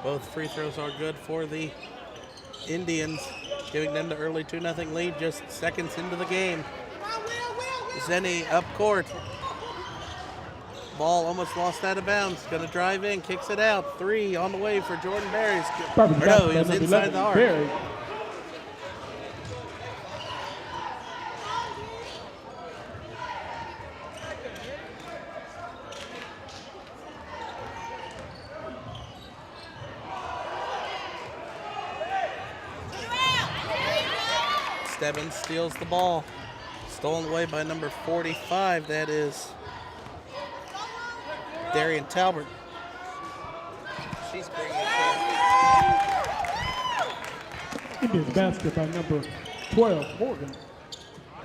Both free throws are good for the Indians, giving them the early 2-0 lead just seconds into the game. Zenny up court. Ball almost lost out of bounds. Going to drive in, kicks it out. 3 on the way for Jordan Berry. No, he was inside the arc. Berry. Stebbins steals the ball. Stolen away by number 45. That is Darian Talbert. She's bringing it Indians basket by number 12, Morgan.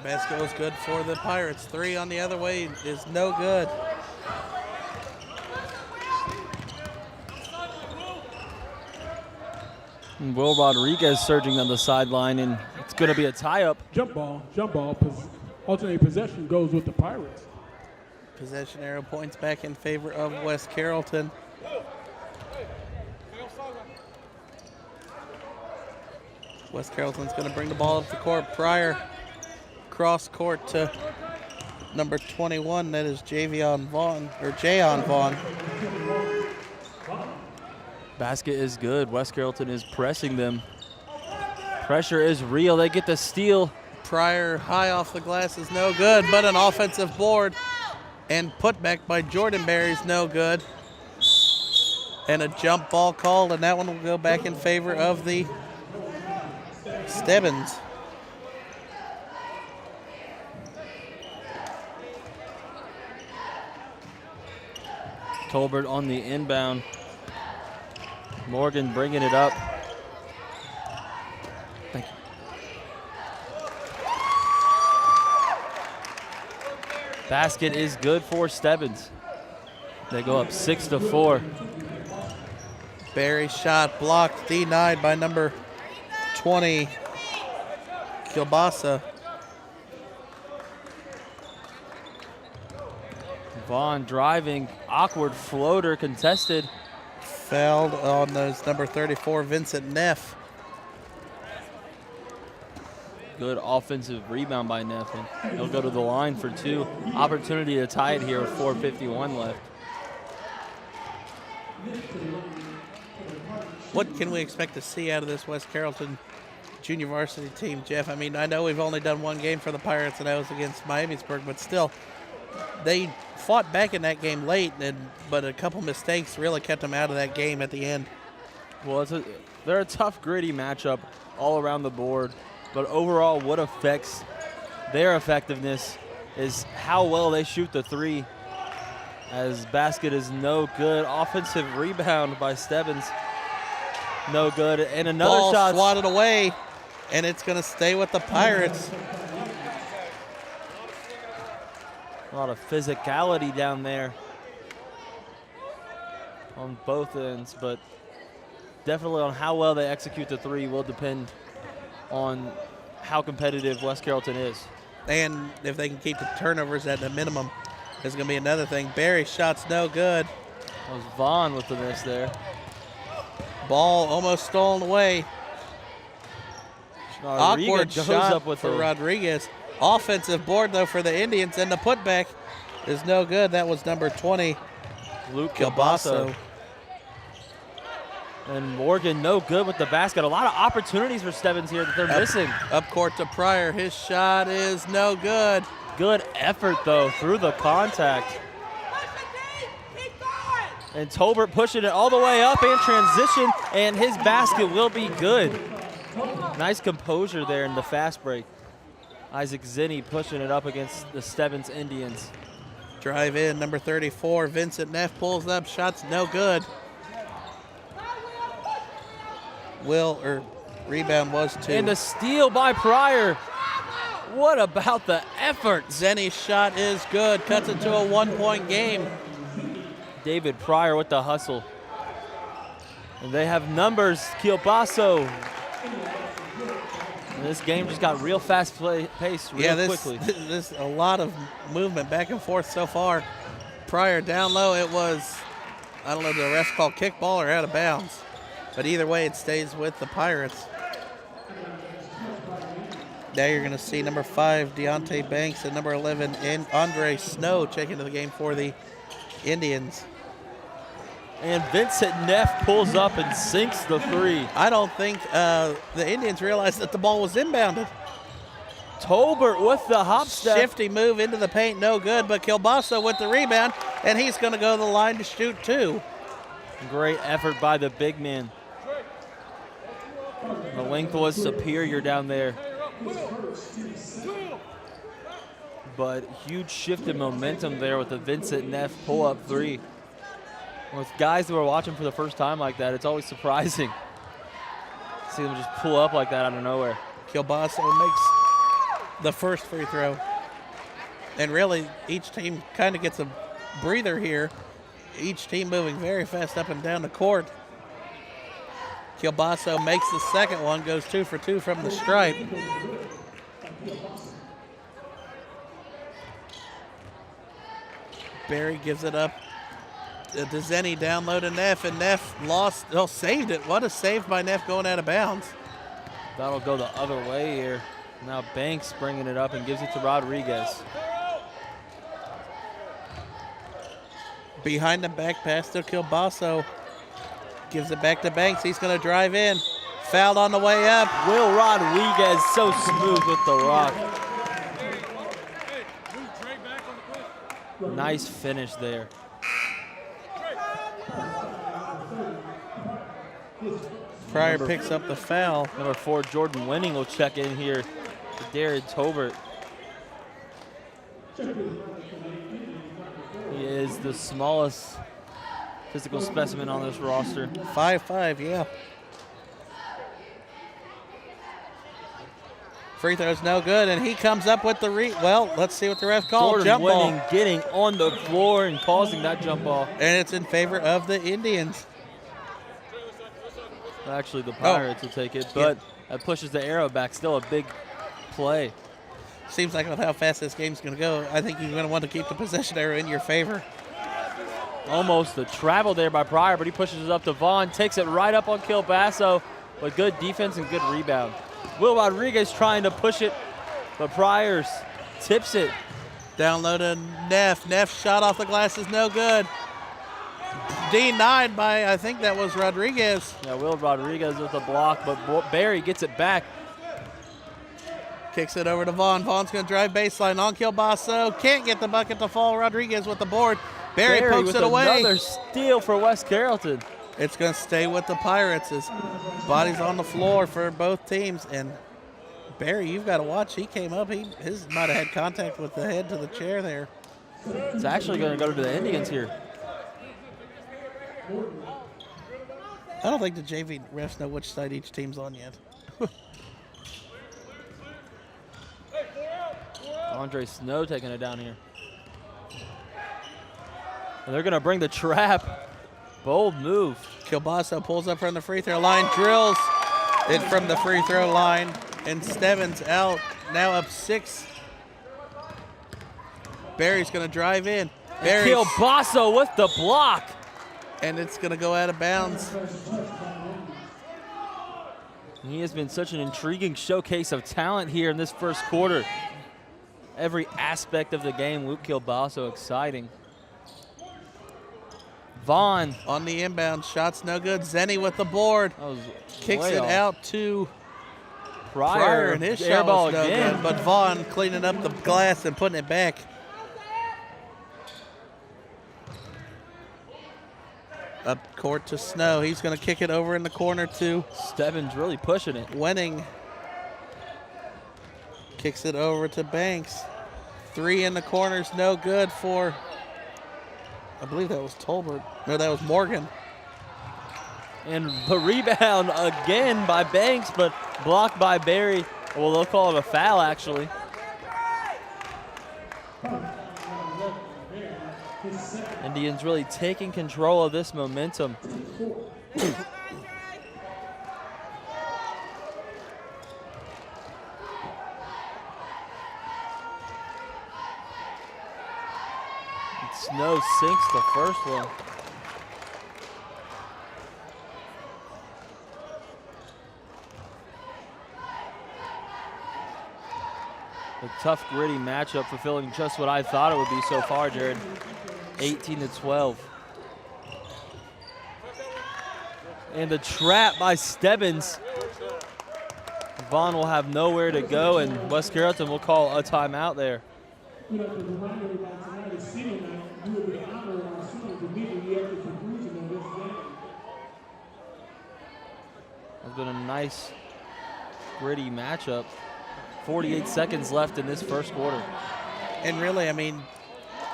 Basket was good for the Pirates. 3 on the other way is no good. And Will Rodriguez surging on the sideline, and it's going to be a tie-up. Jump ball. Alternating possession goes with the Pirates. Possession arrow points back in favor of West Carrollton. West Carrollton's going to bring the ball up the court. Pryor cross court to number 21. That is Jayon Vaughn. Basket is good. West Carrollton is pressing them. Pressure is real. They get the steal. Pryor high off the glass is no good, but an offensive board and put back by Jordan Berry is no good. And a jump ball called, and that one will go back in favor of the Stebbins. Tolbert on the inbound. Morgan bringing it up. Thank you. Basket is good for Stebbins. They go up 6-4. Berry shot blocked, denied by number 20, Kilbasa. Vaughn driving, awkward floater contested. Fouled on those number 34, Vincent Neff. Good offensive rebound by Neff, and he'll go to the line for 2. Opportunity to tie it here with 4:51 left. What can we expect to see out of this West Carrollton junior varsity team, Jeff? I mean, I know we've only done one game for the Pirates, and that was against Miamisburg, but still, they fought back in that game late, but a couple mistakes really kept them out of that game at the end. Well, they're a tough, gritty matchup all around the board, but overall what affects their effectiveness is how well they shoot the 3, as basket is no good. Offensive rebound by Stebbins, no good. And another ball shot swatted away, and it's going to stay with the Pirates. A lot of physicality down there on both ends, but definitely on how well they execute the 3 will depend on how competitive West Carrollton is. And if they can keep the turnovers at the minimum, is going to be another thing. Berry shot's no good. That was Vaughn with the miss there. Ball almost stolen away. Awkward shot up with for Rodriguez. Offensive board, though, for the Indians, and the putback is no good. That was number 20, Luke Kilbasso. And Morgan no good with the basket. A lot of opportunities for Stebbins here that they're missing. Up court to Pryor. His shot is no good. Good effort, though, through the contact. And Tolbert pushing it all the way up in transition, and his basket will be good. Nice composure there in the fast break. Isaac Zinni pushing it up against the Stebbins Indians. Drive in, number 34, Vincent Neff pulls up, shots no good. Rebound was 2. And a steal by Pryor. What about the effort? Zenny's shot is good, cuts it to a 1-point game. David Pryor with the hustle. And they have numbers, Kilbasso. And this game just got real fast pace real quickly. This a lot of movement back and forth so far. Pryor down low, it was, I don't know, the refs called kickball or out of bounds. But either way, it stays with the Pirates. Now you're going to see number 5, Deontay Banks, and number 11, Andre Snow check into the game for the Indians. And Vincent Neff pulls up and sinks the 3. I don't think the Indians realized that the ball was inbounded. Tolbert with the hop step. Shifty move into the paint, no good, but Kilbasa with the rebound, and he's going to go to the line to shoot 2. Great effort by the big man. The length was superior down there. But huge shift in momentum there with the Vincent Neff pull-up 3. With guys that were watching for the first time like that, it's always surprising. See them just pull up like that out of nowhere. Kilbasa makes the first free throw. And really, each team kind of gets a breather here. Each team moving very fast up and down the court. Kilbasa makes the second one, goes 2 for 2 from the stripe. Barry gives it up to Zenny, down low to Neff, and Neff saved it. What a save by Neff going out of bounds. That'll go the other way here. Now Banks bringing it up and gives it to Rodriguez. Behind the back pass to Kilbasa. Gives it back to Banks. He's going to drive in. Fouled on the way up. Will Rodriguez so smooth with the rock. Nice finish there. Pryor picks up the foul. Number 4, Jordan Winning will check in here to Darren Tolbert. He is the smallest physical specimen on this roster. 5'5", yeah. Free throw's no good, and he comes up with the well, let's see what the ref called. Jordan Jump ball. Winning getting on the floor and causing that jump ball. And it's in favor of the Indians. Actually, the Pirates will take it, but that pushes the arrow back. Still a big play. Seems like with how fast this game's going to go, I think you're going to want to keep the possession arrow in your favor. Almost the travel there by Pryor, but he pushes it up to Vaughn, takes it right up on Kilbasso, but good defense and good rebound. Will Rodriguez trying to push it, but Pryor tips it. Down low to Neff. Neff shot off the glass is no good. Denied by, I think that was Rodriguez. Yeah, Will Rodriguez with the block, but Barry gets it back. Kicks it over to Vaughn. Vaughn's going to drive baseline on Kilbasso. Can't get the bucket to fall. Rodriguez with the board. Barry pokes with it away. Another steal for West Carrollton. It's going to stay with the Pirates. His body's on the floor for both teams. And Barry, you've got to watch. He came up. His might have had contact with the head to the chair there. It's actually going to go to the Indians here. I don't think the JV refs know which side each team's on yet. Andre Snow taking it down here. And they're going to bring the trap. Bold move. Kilbasa pulls up from the free throw line, drills it from the free throw line, and Stebbins out, now up 6. Barry's going to drive in. Kilbasa with the block. And it's going to go out of bounds. He has been such an intriguing showcase of talent here in this first quarter. Every aspect of the game, Luke Kilbasa, exciting. Vaughn. On the inbound, shots no good. Zenny with the board. Kicks it out to Pryor, and his shot was no good. But Vaughn cleaning up the glass and putting it back. Up court to Snow. He's going to kick it over in the corner to Stebbins, really pushing it. Winning. Kicks it over to Banks. 3 in the corners, no good for, I believe that was Tolbert. No, that was Morgan. And the rebound again by Banks, but blocked by Barry. Well, they'll call it a foul, actually. Indians really taking control of this momentum. Snow sinks the first one. A tough, gritty matchup, fulfilling just what I thought it would be so far, Jared. 18-12. And the trap by Stebbins. Vaughn will have nowhere to go, and West Carrollton will call a timeout there. It's been a nice, gritty matchup. 48 seconds left in this first quarter. And really, I mean,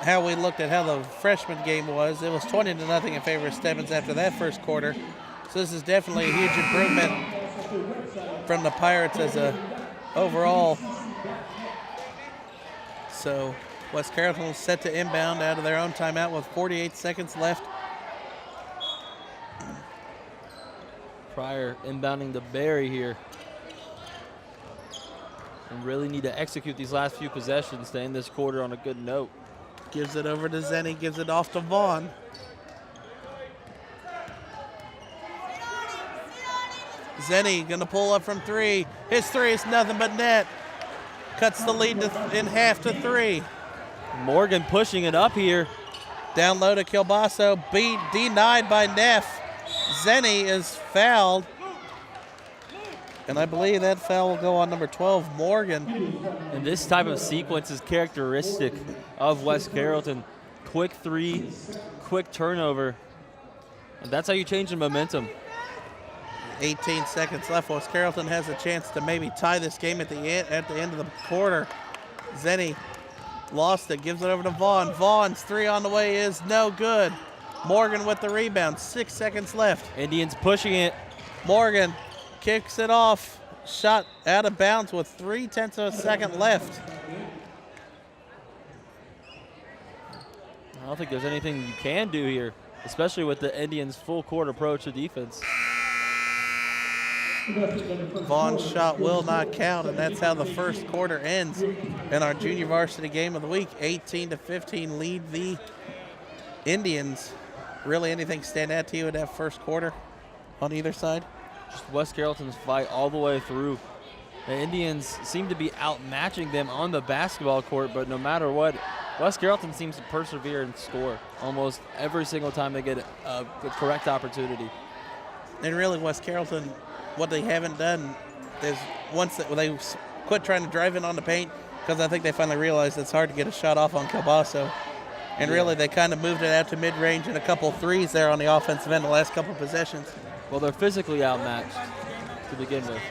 how we looked at how the freshman game was, it was 20-0 in favor of Stebbins after that first quarter. So this is definitely a huge improvement from the Pirates as a overall. So West Carrollton is set to inbound out of their own timeout with 48 seconds left. Pryor inbounding to Barry here. And really need to execute these last few possessions to end this quarter on a good note. Gives it over to Zenny, gives it off to Vaughn. Zenny gonna pull up from three. His three is nothing but net. Cuts the lead in half to 3. Morgan pushing it up here. Down low to Kilbasso, denied by Neff. Zenny is fouled. And I believe that foul will go on number 12, Morgan. And this type of sequence is characteristic of West Carrollton. Quick three, quick turnover. And that's how you change the momentum. 18 seconds left. West Carrollton has a chance to maybe tie this game at the end of the quarter. Zenny lost it, gives it over to Vaughn. Vaughn's three on the way is no good. Morgan with the rebound, 6 seconds left. Indians pushing it. Morgan kicks it off. Shot out of bounds with 0.3 of a second left. I don't think there's anything you can do here, especially with the Indians' full court approach to defense. Vaughn's shot will not count, and that's how the first quarter ends in our junior varsity game of the week. 18-15 lead the Indians. Really anything stand out to you in that first quarter on either side? Just West Carrollton's fight all the way through. The Indians seem to be outmatching them on the basketball court, but no matter what, West Carrollton seems to persevere and score almost every single time they get the correct opportunity. And really, West Carrollton, what they haven't done is once they quit trying to drive in on the paint, because I think they finally realized it's hard to get a shot off on Kilbasso. And really, they kind of moved it out to mid-range and a couple threes there on the offensive end the last couple possessions. Well, they're physically outmatched to begin with.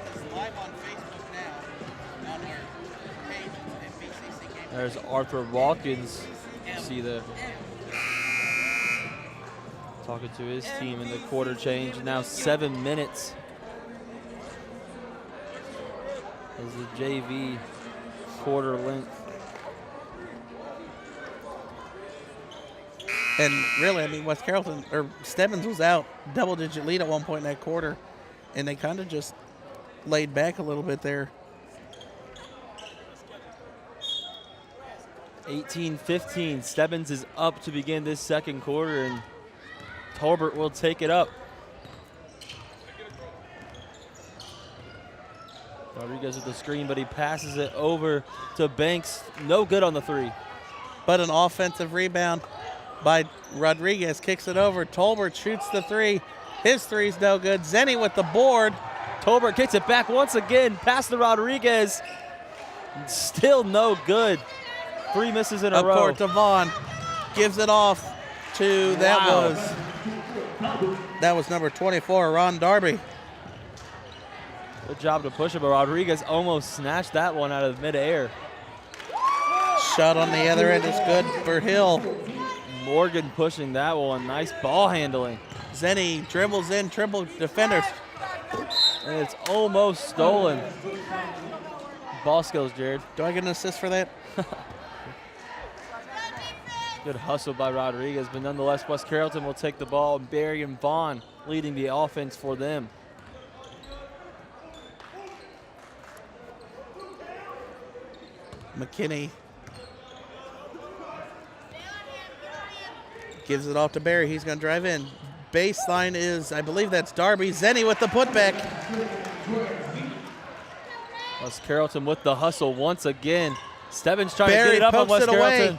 There's Arthur Watkins. See the talking to his team in the quarter change. Now 7 minutes as the JV quarter length. And really, I mean, West Carrollton, or Stebbins was out double-digit lead at one point in that quarter, and they kind of just laid back a little bit there. 18-15, Stebbins is up to begin this second quarter, and Tolbert will take it up. Rodriguez with the screen, but he passes it over to Banks. No good on the three. But an offensive rebound by Rodriguez, kicks it over. Tolbert shoots the three. His three's no good. Zenny with the board. Tolbert kicks it back once again, past the Rodriguez. Still no good. 3 misses in a row. Up court to Vaughn. Gives it off to, that was number 24, Ron Darby. Good job to push it, but Rodriguez almost snatched that one out of midair. Shot on the other end is good for Hill. Morgan pushing that one. Nice ball handling. Zenny dribbles in, triple defenders. And it's almost stolen. Ball skills, Jared. Do I get an assist for that? Good hustle by Rodriguez, but nonetheless, West Carrollton will take the ball, and Barry and Vaughn leading the offense for them. McKinney gives it off to Barry. He's going to drive in. Baseline is, I believe that's Darby. Zenny with the putback. West Carrollton with the hustle once again. Stebbins trying to Barry get it up on pokes West it away. Carrollton.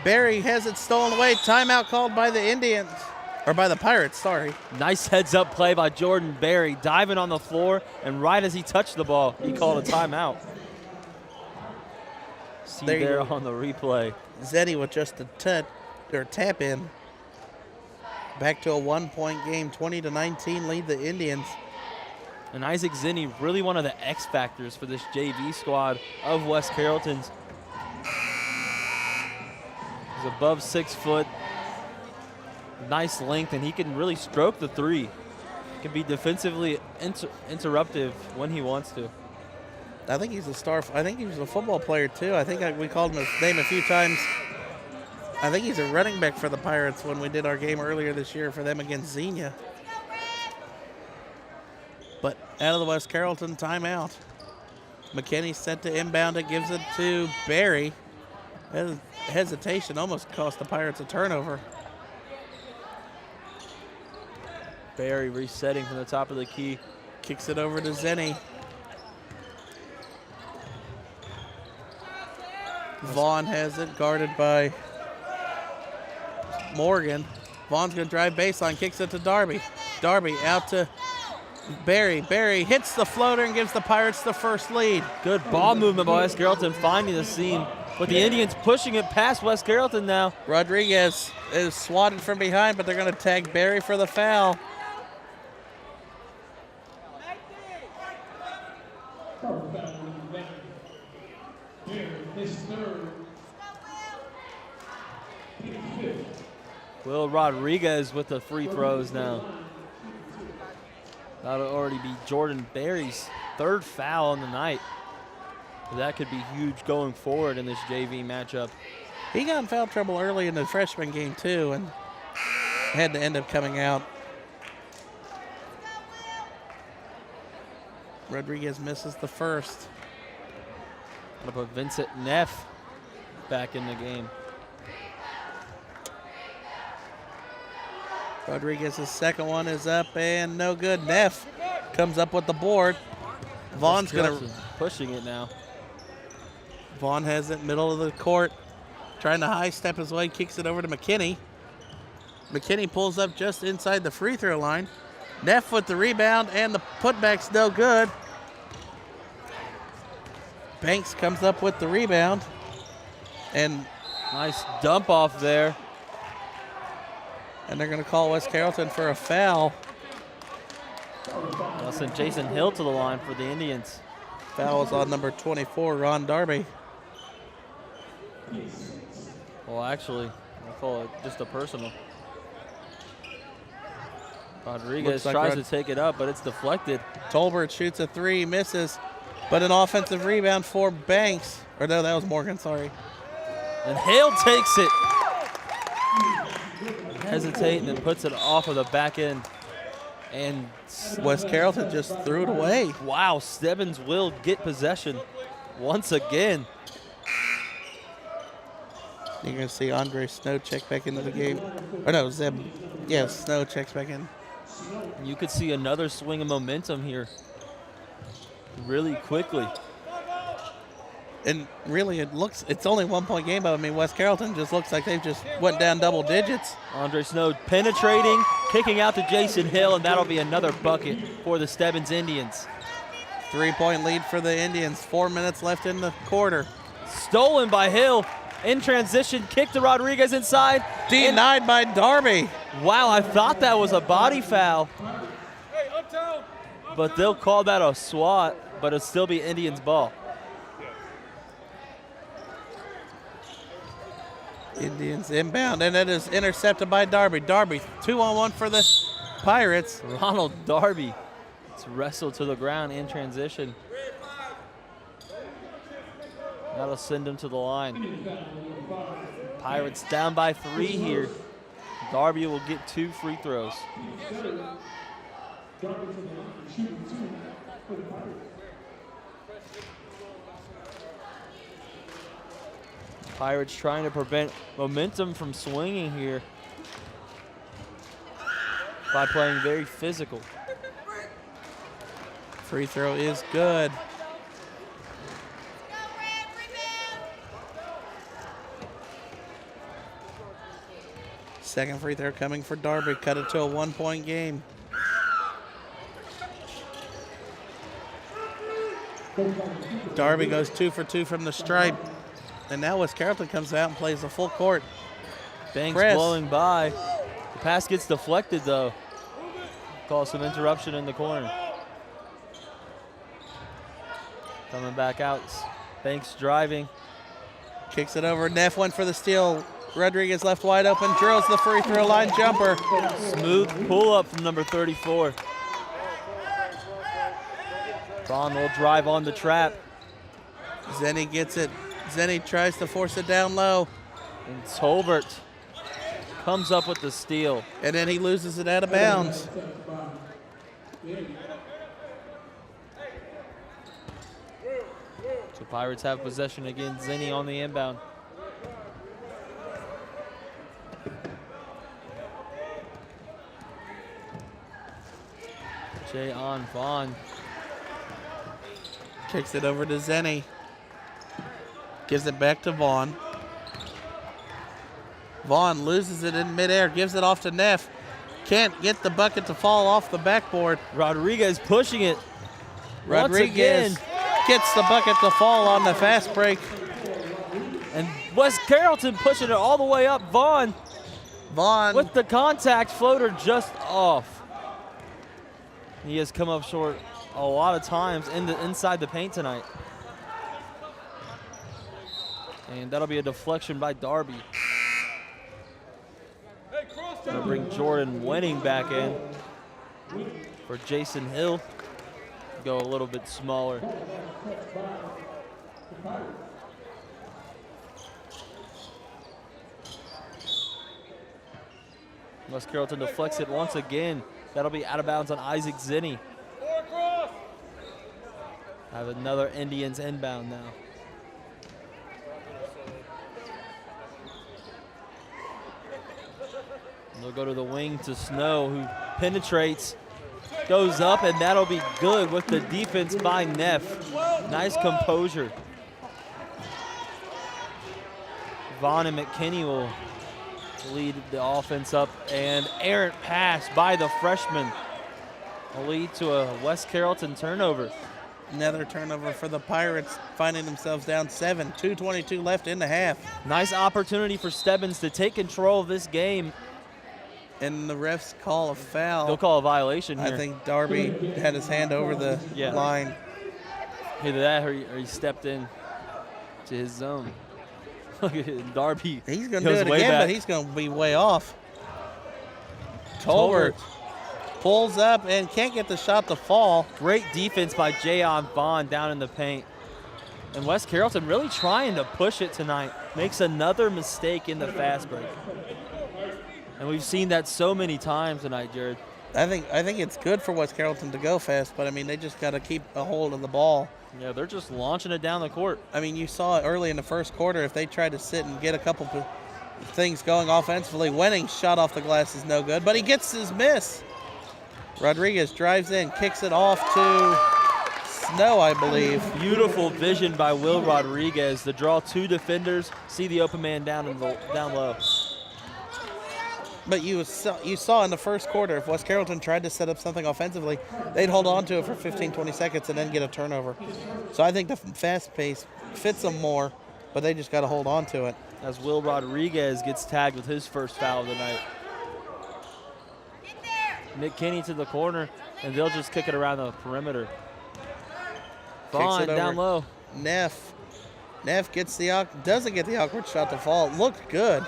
Barry has it stolen away. Timeout called by the Indians. Or by the Pirates, sorry. Nice heads-up play by Jordan Barry, diving on the floor, and right as he touched the ball, he called a timeout. See there on the replay. Zenny with just a tap in. Back to a 1-point game, 20-19 lead the Indians. And Isaac Zenny, really one of the X factors for this JV squad of West Carrollton's. He's above 6 foot. Nice length, and he can really stroke the three. Can be defensively interruptive when he wants to. I think he's a star. I think he was a football player too. I think we called him his name a few times. I think he's a running back for the Pirates when we did our game earlier this year for them against Xenia. But out of the West Carrollton timeout. McKinney set to inbound it, gives it to Barry. Hesitation almost cost the Pirates a turnover. Barry resetting from the top of the key. Kicks it over to Zenny. Vaughn has it, guarded by Morgan. Vaughn's going to drive baseline, kicks it to Darby. Darby out to Barry. Barry hits the floater and gives the Pirates the first lead. Good ball movement by West Carrollton, finding the seam. But the Indians pushing it past West Carrollton now. Rodriguez is swatted from behind, but they're going to tag Barry for the foul. Will Rodriguez with the free throws now. That'll already be Jordan Barry's third foul on the night. That could be huge going forward in this JV matchup. He got in foul trouble early in the freshman game too and had to end up coming out. Rodriguez misses the first. Gonna put Vincent Neff back in the game. Rodriguez's second one is up and no good. Neff comes up with the board. Vaughn's gonna pushing it now. Vaughn has it middle of the court, trying to high step his way, kicks it over to McKinney. McKinney pulls up just inside the free throw line. Neff with the rebound and the putback's no good. Banks comes up with the rebound. And nice dump off there. And they're going to call West Carrollton for a foul. They'll send Jason Hill to the line for the Indians. Foul is on number 24, Ron Darby. Well, actually, I'll call it just a personal. Rodriguez tries to take it up, but it's deflected. Tolbert shoots a three, misses, but an offensive rebound for Banks. Or no, that was Morgan, sorry. And Hale takes it. Hesitating and puts it off of the back end. And West Carrollton just threw it away. Wow, Stebbins will get possession once again. You're going to see Andre Snow check back into the game. Or no, Zeb. Yeah, Snow checks back in. You could see another swing of momentum here really quickly. And really, it's only 1 point game, but I mean, West Carrollton just looks like they've just went down double digits. Andre Snow penetrating, kicking out to Jason Hill, and that'll be another bucket for the Stebbins Indians. 3 point lead for the Indians. 4 minutes left in the quarter. Stolen by Hill. In transition, kick to Rodriguez inside. Denied by Darby. Wow, I thought that was a body foul. But they'll call that a swat, but it'll still be Indians' ball. Indians inbound, and it is intercepted by Darby. Darby, 2-on-1 for the Pirates. Ronald Darby. It's wrestled to the ground in transition. That'll send him to the line. Pirates down by 3 here. Darby will get 2 free throws. Pirates trying to prevent momentum from swinging here by playing very physical. Free throw is good. Second free throw coming for Darby. Cut it to a 1-point game. Darby goes 2 for 2 from the stripe. And now West Carrollton comes out and plays the full court. Banks Press. blowing by. The pass gets deflected, though. Call some interruption in the corner. Coming back out. Banks driving. Kicks it over. Neff went for the steal. Rodriguez left wide open. Drills the free throw line jumper. Smooth pull up from number 34. Vaughn will drive on the trap. Zenny gets it. Zenny tries to force it down low. And Tolbert comes up with the steal. And then he loses it out of bounds. So Pirates have possession again. Zenny on the inbound. Jay on Vaughn. Kicks it over to Zenny. Gives it back to Vaughn. Vaughn loses it in midair. Gives it off to Neff. Can't get the bucket to fall off the backboard. Rodriguez pushing it. Rodriguez gets the bucket to fall on the fast break. And West Carrollton pushing it all the way up. Vaughn with the contact floater just off. He has come up short a lot of times inside the paint tonight. And that'll be a deflection by Darby. Gonna bring Jordan Wenning back in for Jason Hill. Go a little bit smaller. West Carrollton deflects it once again. That'll be out of bounds on Isaac Zenny. Have another Indians inbound now. They'll go to the wing to Snow, who penetrates, goes up, and that'll be good with the defense by Neff. Nice composure. Vaughn and McKinney will lead the offense up, and errant pass by the freshman will lead to a West Carrollton turnover. Another turnover for the Pirates, finding themselves down 7, 2:22 left in the half. Nice opportunity for Stebbins to take control of this game. And the refs call a foul. They'll call a violation here. I think Darby had his hand over the line. Either that or he stepped in to his zone. Look at it, Darby. He's going to do it again, but he's going to be way off. Tolbert pulls up and can't get the shot to fall. Great defense by Jayon Vaughn down in the paint. And West Carrollton really trying to push it tonight. Makes another mistake in the fast break. And we've seen that so many times tonight, Jared. I think it's good for West Carrollton to go fast, but I mean they just got to keep a hold of the ball. Yeah, they're just launching it down the court. I mean, you saw it early in the first quarter. If they tried to sit and get a couple things going offensively, Wenning's shot off the glass is no good, but he gets his miss. Rodriguez drives in, kicks it off to Snow, I believe. Beautiful vision by Will Rodriguez to draw two defenders, see the open man down low. But you saw in the first quarter, if West Carrollton tried to set up something offensively, they'd hold on to it for 15, 20 seconds and then get a turnover. So I think the fast pace fits them more, but they just got to hold on to it. As Will Rodriguez gets tagged with his first foul of the night. McKinney to the corner, and they'll just kick it around the perimeter. Vaughn down low. Neff doesn't get the awkward shot to fall. It looked good.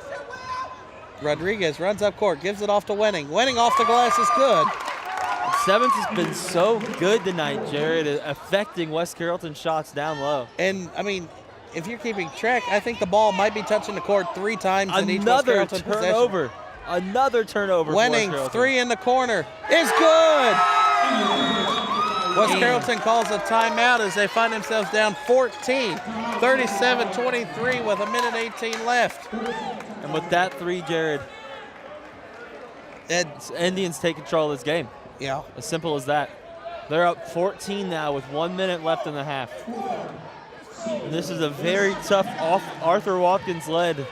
Rodriguez runs up court, gives it off to Wenning. Wenning off the glass is good. Stebbins has been so good tonight, Jared, affecting West Carrollton shots down low. And, I mean, if you're keeping track, I think the ball might be touching the court 3 times in each West Carrollton possession. Another turnover. Wenning, 3 in the corner, is good. West Carrollton calls a timeout as they find themselves down 14, 37-23 with 1:18 left. And with that 3, Jared, Indians take control of this game. Yeah. As simple as that. They're up 14 now with 1 minute left in the half. And this is a very tough Arthur Watkins-led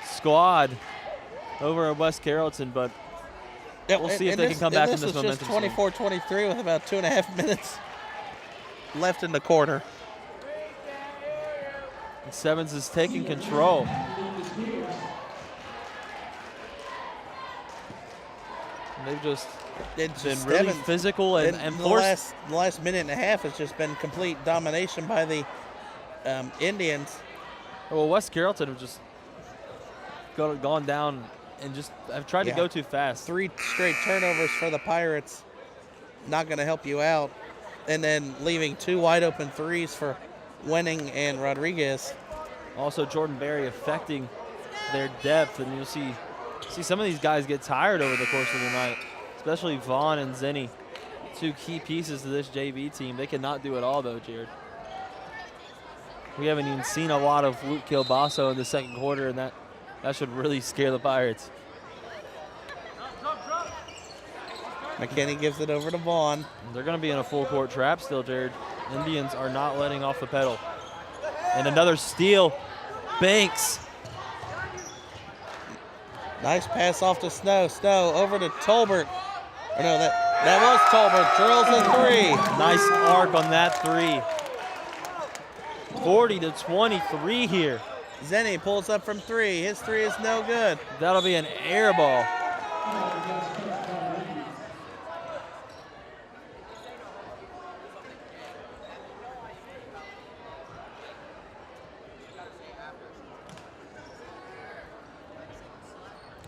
squad. over at West Carrollton, but Yeah, we'll see if they can come back in this momentum. This is just 24-23 with about 2.5 minutes left in the quarter. And Stebbins is taking control. And they've just been really physical and forced. The last minute and a half has just been complete domination by the Indians. Well, West Carrollton have just gone down and just have tried to go too fast. 3 straight turnovers for the Pirates. Not going to help you out. And then leaving 2 wide open threes for Wenning and Rodriguez. Also, Jordan Berry affecting their depth, and you'll see some of these guys get tired over the course of the night, especially Vaughn and Zenny, 2 key pieces to this JV team. They cannot do it all, though, Jared. We haven't even seen a lot of Luke Kilbasso in the second quarter, and that should really scare the Pirates. McKinney gives it over to Vaughn. They're going to be in a full court trap still, Jared. Indians are not letting off the pedal. And another steal. Banks. Nice pass off to Snow. Snow over to Tolbert. Oh, no, that was Tolbert. Drills a 3. Nice arc on that 3. 40-23 here. Zenny pulls up from 3. His 3 is no good. That'll be an air ball.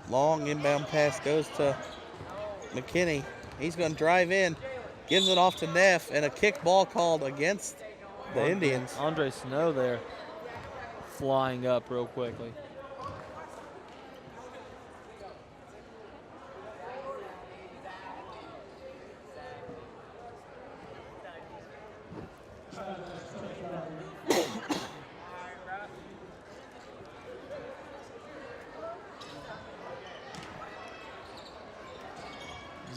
Long inbound pass goes to McKinney. He's going to drive in, gives it off to Neff, and a kick ball called against the Indians. Andre Snow there flying up real quickly.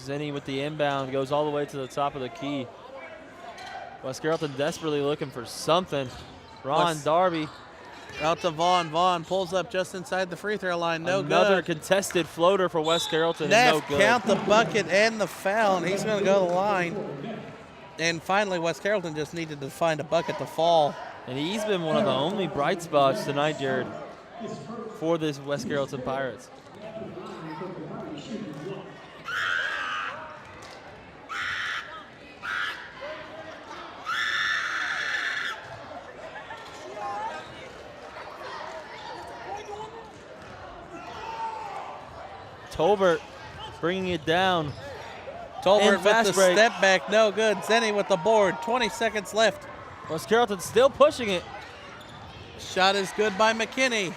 Zenny with the inbound goes all the way to the top of the key. West Carrollton desperately looking for something. Ron Darby. Out to Vaughn. Vaughn pulls up just inside the free throw line. No good. Another contested floater for West Carrollton. Neff, no good. Count the bucket and the foul, and he's going to go to the line. And finally, West Carrollton just needed to find a bucket to fall. And he's been one of the only bright spots tonight, Jared, for this West Carrollton Pirates. Tolbert bringing it down. Tolbert with the step back, no good. Zenny with the board, 20 seconds left. West Carrollton still pushing it. Shot is good by McKinney.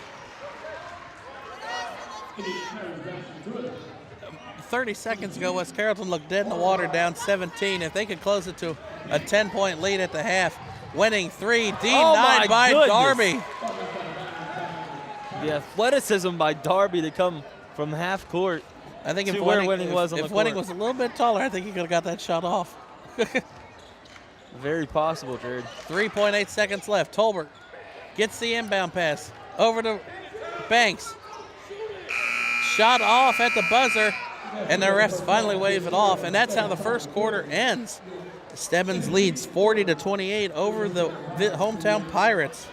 30 seconds ago, West Carrollton looked dead in the water, down 17. If they could close it to a 10-point lead at the half, winning 3, denied by Darby. The athleticism by Darby to come from half court. I think if Wenning was on the if court. Wenning was a little bit taller, I think he could have got that shot off. Very possible, Jared. 3.8 seconds left. Tolbert gets the inbound pass over to Banks. Shot off at the buzzer, and the refs finally wave it off, and that's how the first quarter ends. Stebbins leads 40-28 over the hometown Pirates.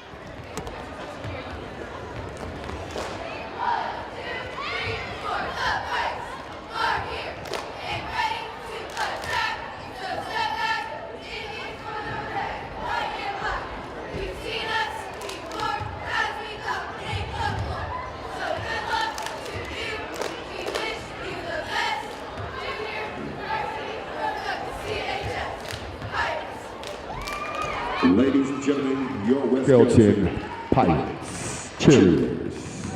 Ladies and gentlemen, your West Carrollton Pirates cheerleaders.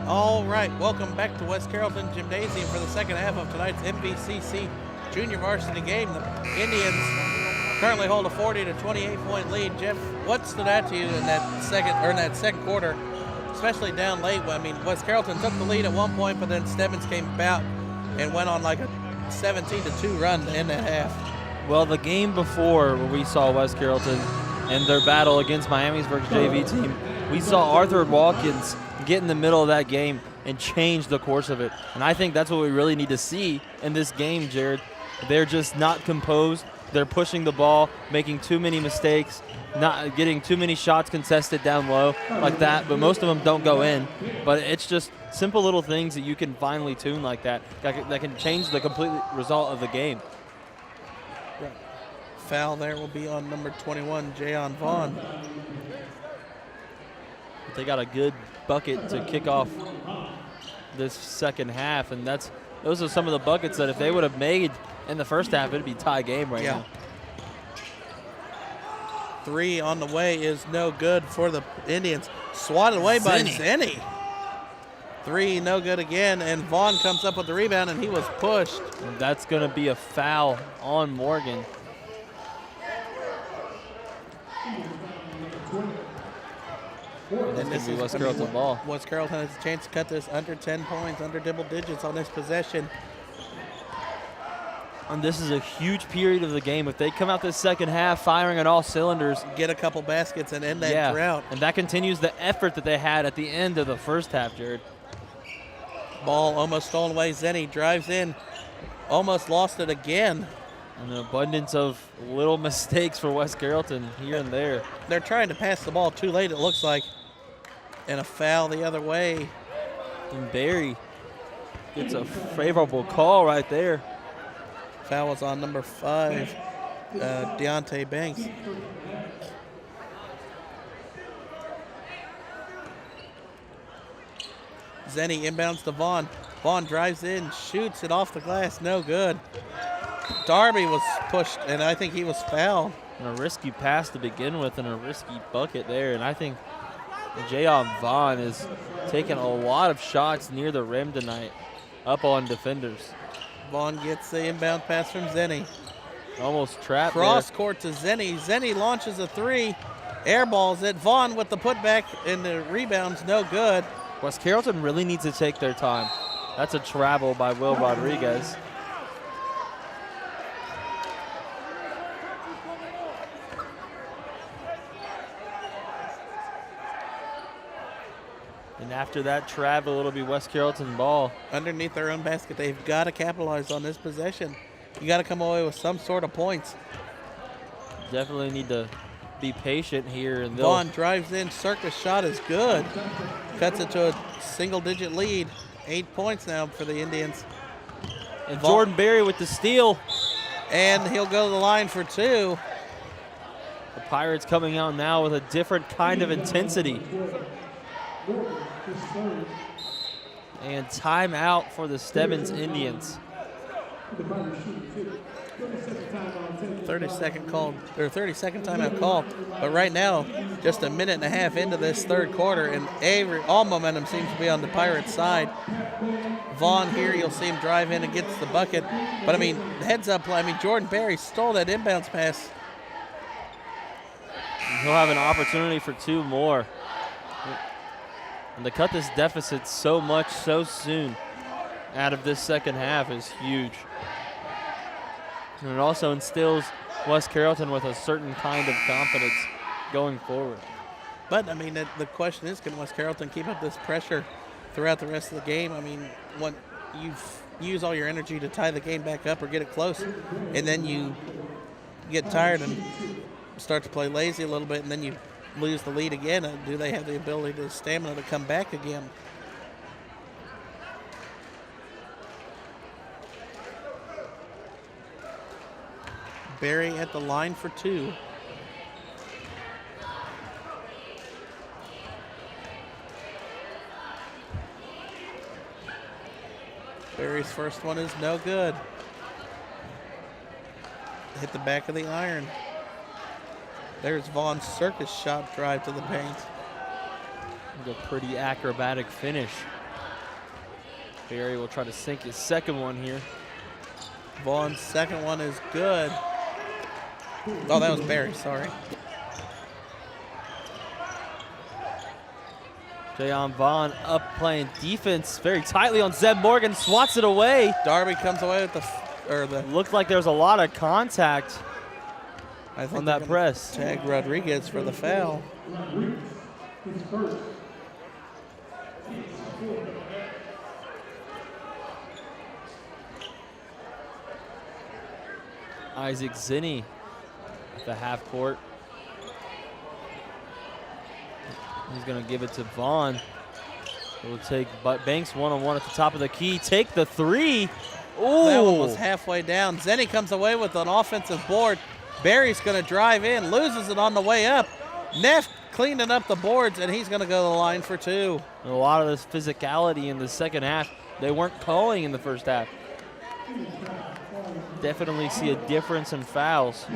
All right, welcome back to West Carrollton Gymnasium for the second half of tonight's MVCC junior varsity game. The Indians currently hold a 40-28 lead. Jeff, what stood out to you in that second quarter, especially down late? I mean, West Carrollton took the lead at one point, but then Stebbins came about and went on like a 17-2 run in that half. Well, the game before where we saw West Carrollton and their battle against Miamisburg's JV team, we saw Arthur Watkins get in the middle of that game and change the course of it. And I think that's what we really need to see in this game, Jared. They're just not composed. They're pushing the ball, making too many mistakes, not getting too many shots contested down low like that, but most of them don't go in. But it's just simple little things that you can finely tune like that can change the complete result of the game. Foul there will be on number 21, Jayon Vaughn. They got a good bucket to kick off this second half, and those are some of the buckets that if they would have made in the first half, it'd be tie game right now. 3 on the way is no good for the Indians. Swatted away by Zenny. 3 no good again, and Vaughn comes up with the rebound, and he was pushed. And that's going to be a foul on Morgan. And this is West Carrollton ball. West Carrollton has a chance to cut this under 10 points, under double digits on this possession. And this is a huge period of the game. If they come out this second half firing on all cylinders, get a couple baskets and end that drought. And that continues the effort that they had at the end of the first half, Jared. Ball almost stolen away. Zenny drives in, almost lost it again. An abundance of little mistakes for West Carrollton here and there. They're trying to pass the ball too late, it looks like. And a foul the other way. And Barry gets a favorable call right there. Foul was on number 5, Deontay Banks. Zenny inbounds to Vaughn. Vaughn drives in, shoots it off the glass, no good. Darby was pushed, and I think he was fouled. And a risky pass to begin with and a risky bucket there. And I think Jayon Vaughn is taking a lot of shots near the rim tonight, up on defenders. Vaughn gets the inbound pass from Zenny. Almost trapped Cross there. court to Zenny. Zenny launches a 3, airballs it. Vaughn with the putback, and the rebound's no good. West Carrollton really needs to take their time. That's a travel by Will Rodriguez. And after that travel, it'll be West Carrollton ball. Underneath their own basket, they've got to capitalize on this possession. You got to come away with some sort of points. Definitely need to be patient here. And Vaughn drives in, circus shot is good. Cuts it to a single-digit lead. 8 points now for the Indians. And Jordan Berry with the steal. And he'll go to the line for 2. The Pirates coming out now with a different kind of intensity. And timeout for the Stebbins Indians. 30-second call, or 30-second timeout call. But right now, just a minute and a half into this third quarter, and all momentum seems to be on the Pirates' side. Vaughn here, you'll see him drive in and gets the bucket. But I mean, heads up play. I mean, Jordan Berry stole that inbounds pass. He'll have an opportunity for 2 more. And to cut this deficit so much so soon out of this second half is huge. And it also instills West Carrollton with a certain kind of confidence going forward. But, I mean, the question is, can West Carrollton keep up this pressure throughout the rest of the game? I mean, when you use all your energy to tie the game back up or get it close, and then you get tired and start to play lazy a little bit, and then you lose the lead again, do they have the ability to stamina to come back again? Berry at the line for 2. Berry's first one is no good. Hit the back of the iron. There's Vaughn's circus shot drive to the paint. A pretty acrobatic finish. Berry will try to sink his second one here. Vaughn's second one is good. Oh, that was Berry, sorry. Jayon Vaughn up playing defense very tightly on Zeb Morgan, swats it away. Darby comes away with the Looked like there was a lot of contact I think on that press. Tag Rodriguez for the foul. Isaac Zinni at the half court. He's going to give it to Vaughn. We'll take Banks one-on-one at the top of the key. Take the three. Ooh. That one was halfway down. Zenny comes away with an offensive board. Barry's going to drive in, loses it on the way up. Neff cleaning up the boards, and he's going to go to the line for two. And a lot of this physicality in the second half, they weren't calling in the first half. Definitely see a difference in fouls.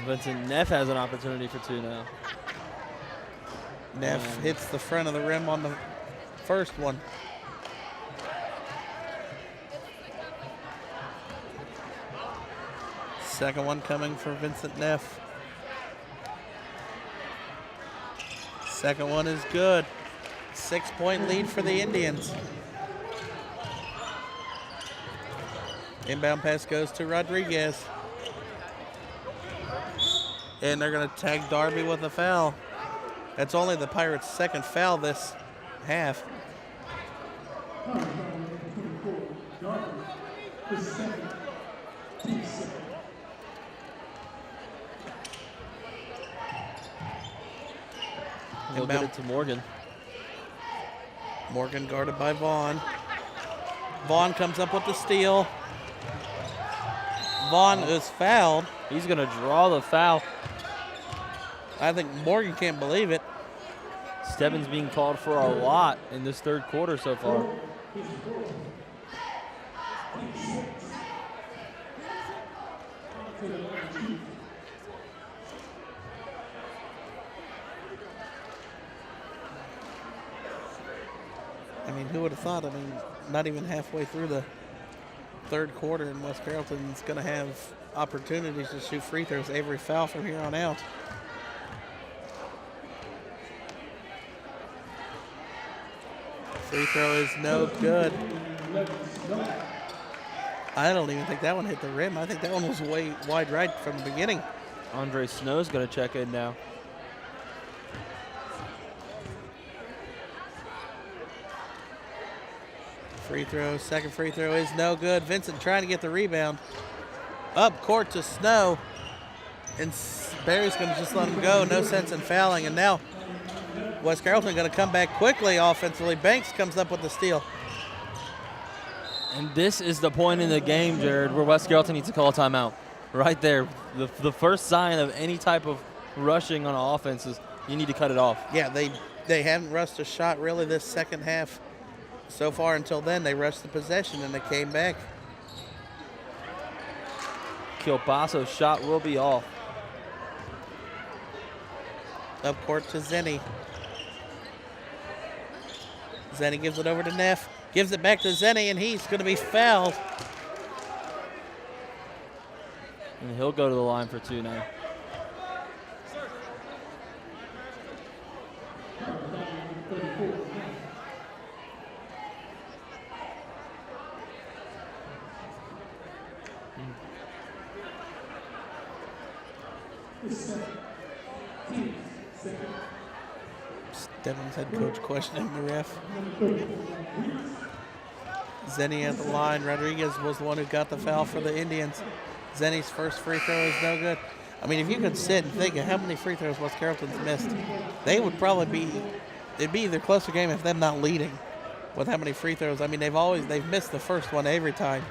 Vincent Neff has an opportunity for two now. Neff hits the front of the rim on the first one. Second one coming for Vincent Neff. Second one is good. 6-point lead for the Indians. Inbound pass goes to Rodriguez. And they're going to tag Darby with a foul. That's only the Pirates' second foul this half. He'll get it to Morgan. Morgan guarded by Vaughn. Vaughn comes up with the steal. Vaughn is fouled. He's going to draw the foul. I think Morgan can't believe it. Stebbins being called for a lot in this third quarter so far. I mean, who would have thought? I mean, not even halfway through the third quarter, and West Carrollton's going to have opportunities to shoot free throws every foul from here on out. Free throw is no good. I don't even think that one hit the rim. I think that one was way wide right from the beginning. Andre Snow's going to check in now. Free throw, second free throw is no good. Vincent trying to get the rebound. Up court to Snow. And Barry's going to just let him go. No sense in fouling. And now West Carrollton going to come back quickly offensively. Banks comes up with the steal. And this is the point in the game, Jared, where West Carrollton needs to call a timeout. Right there. The first sign of any type of rushing on offense is you need to cut it off. Yeah, they haven't rushed a shot really this second half. So far until then, they rushed the possession and they came back. Kilpaso's shot will be off. Up court to Zenny. Zenny gives it over to Neff. Gives it back to Zenny, and he's going to be fouled. And he'll go to the line for two now. Stebbins head coach questioning the ref. Zenny at the line. Rodriguez was the one who got the foul for the Indians. Zenny's first free throw is no good. I mean, if you could sit and think of how many free throws West Carrollton's missed, they would probably be, it'd be either closer game if them not leading with how many free throws. I mean, they've missed the first one every time.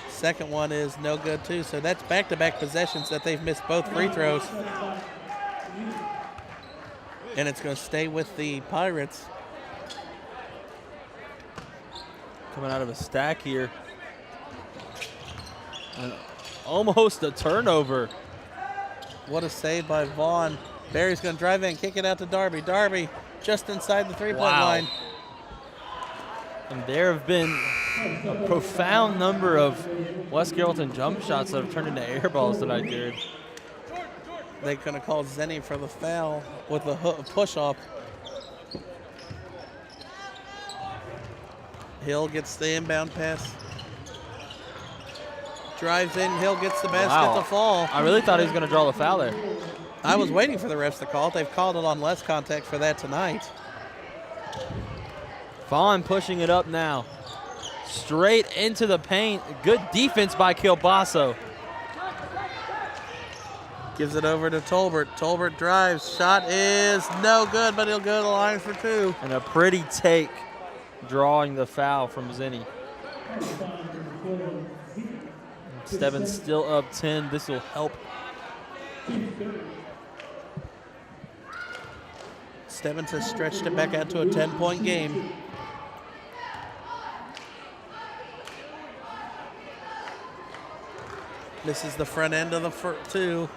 Second one is no good too, so that's back-to-back possessions that they've missed both free throws. And it's going to stay with the Pirates. Coming out of a stack here. And almost a turnover. What a save by Vaughn. Barry's going to drive in, kick it out to Darby. Darby just inside the three-point line. And there have been a profound number of West Carrollton jump shots that have turned into air balls tonight, Jared. They're going to call Zenny for the foul with a push-off. Hill gets the inbound pass. Drives in, Hill gets the basket Wow. to fall. I really thought he was going to draw the foul there. I was waiting for the refs to call it. They've called it on less contact for that tonight. Vaughn pushing it up now. Straight into the paint. Good defense by Kilbasso. Gives it over to Tolbert. Tolbert drives. Shot is no good, but he'll go to the line for 2. And a pretty take drawing the foul from Zinni. Stebbins still up 10. This will help. Stebbins has stretched it back out to a 10-point game. This is the front end of the 2.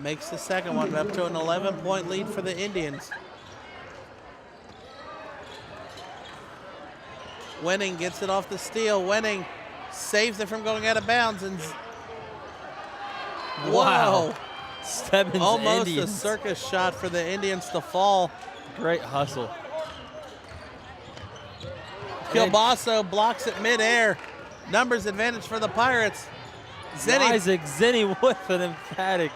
Makes the second one up to an 11-point lead for the Indians. Wenning gets it off the steal. Wenning saves it from going out of bounds. And Wow. whoa. Stebbins Almost Indians. a circus shot for the Indians to fall. Great hustle. Kilbasso blocks it midair. Numbers advantage for the Pirates. Zinni Isaac Zinni with an emphatic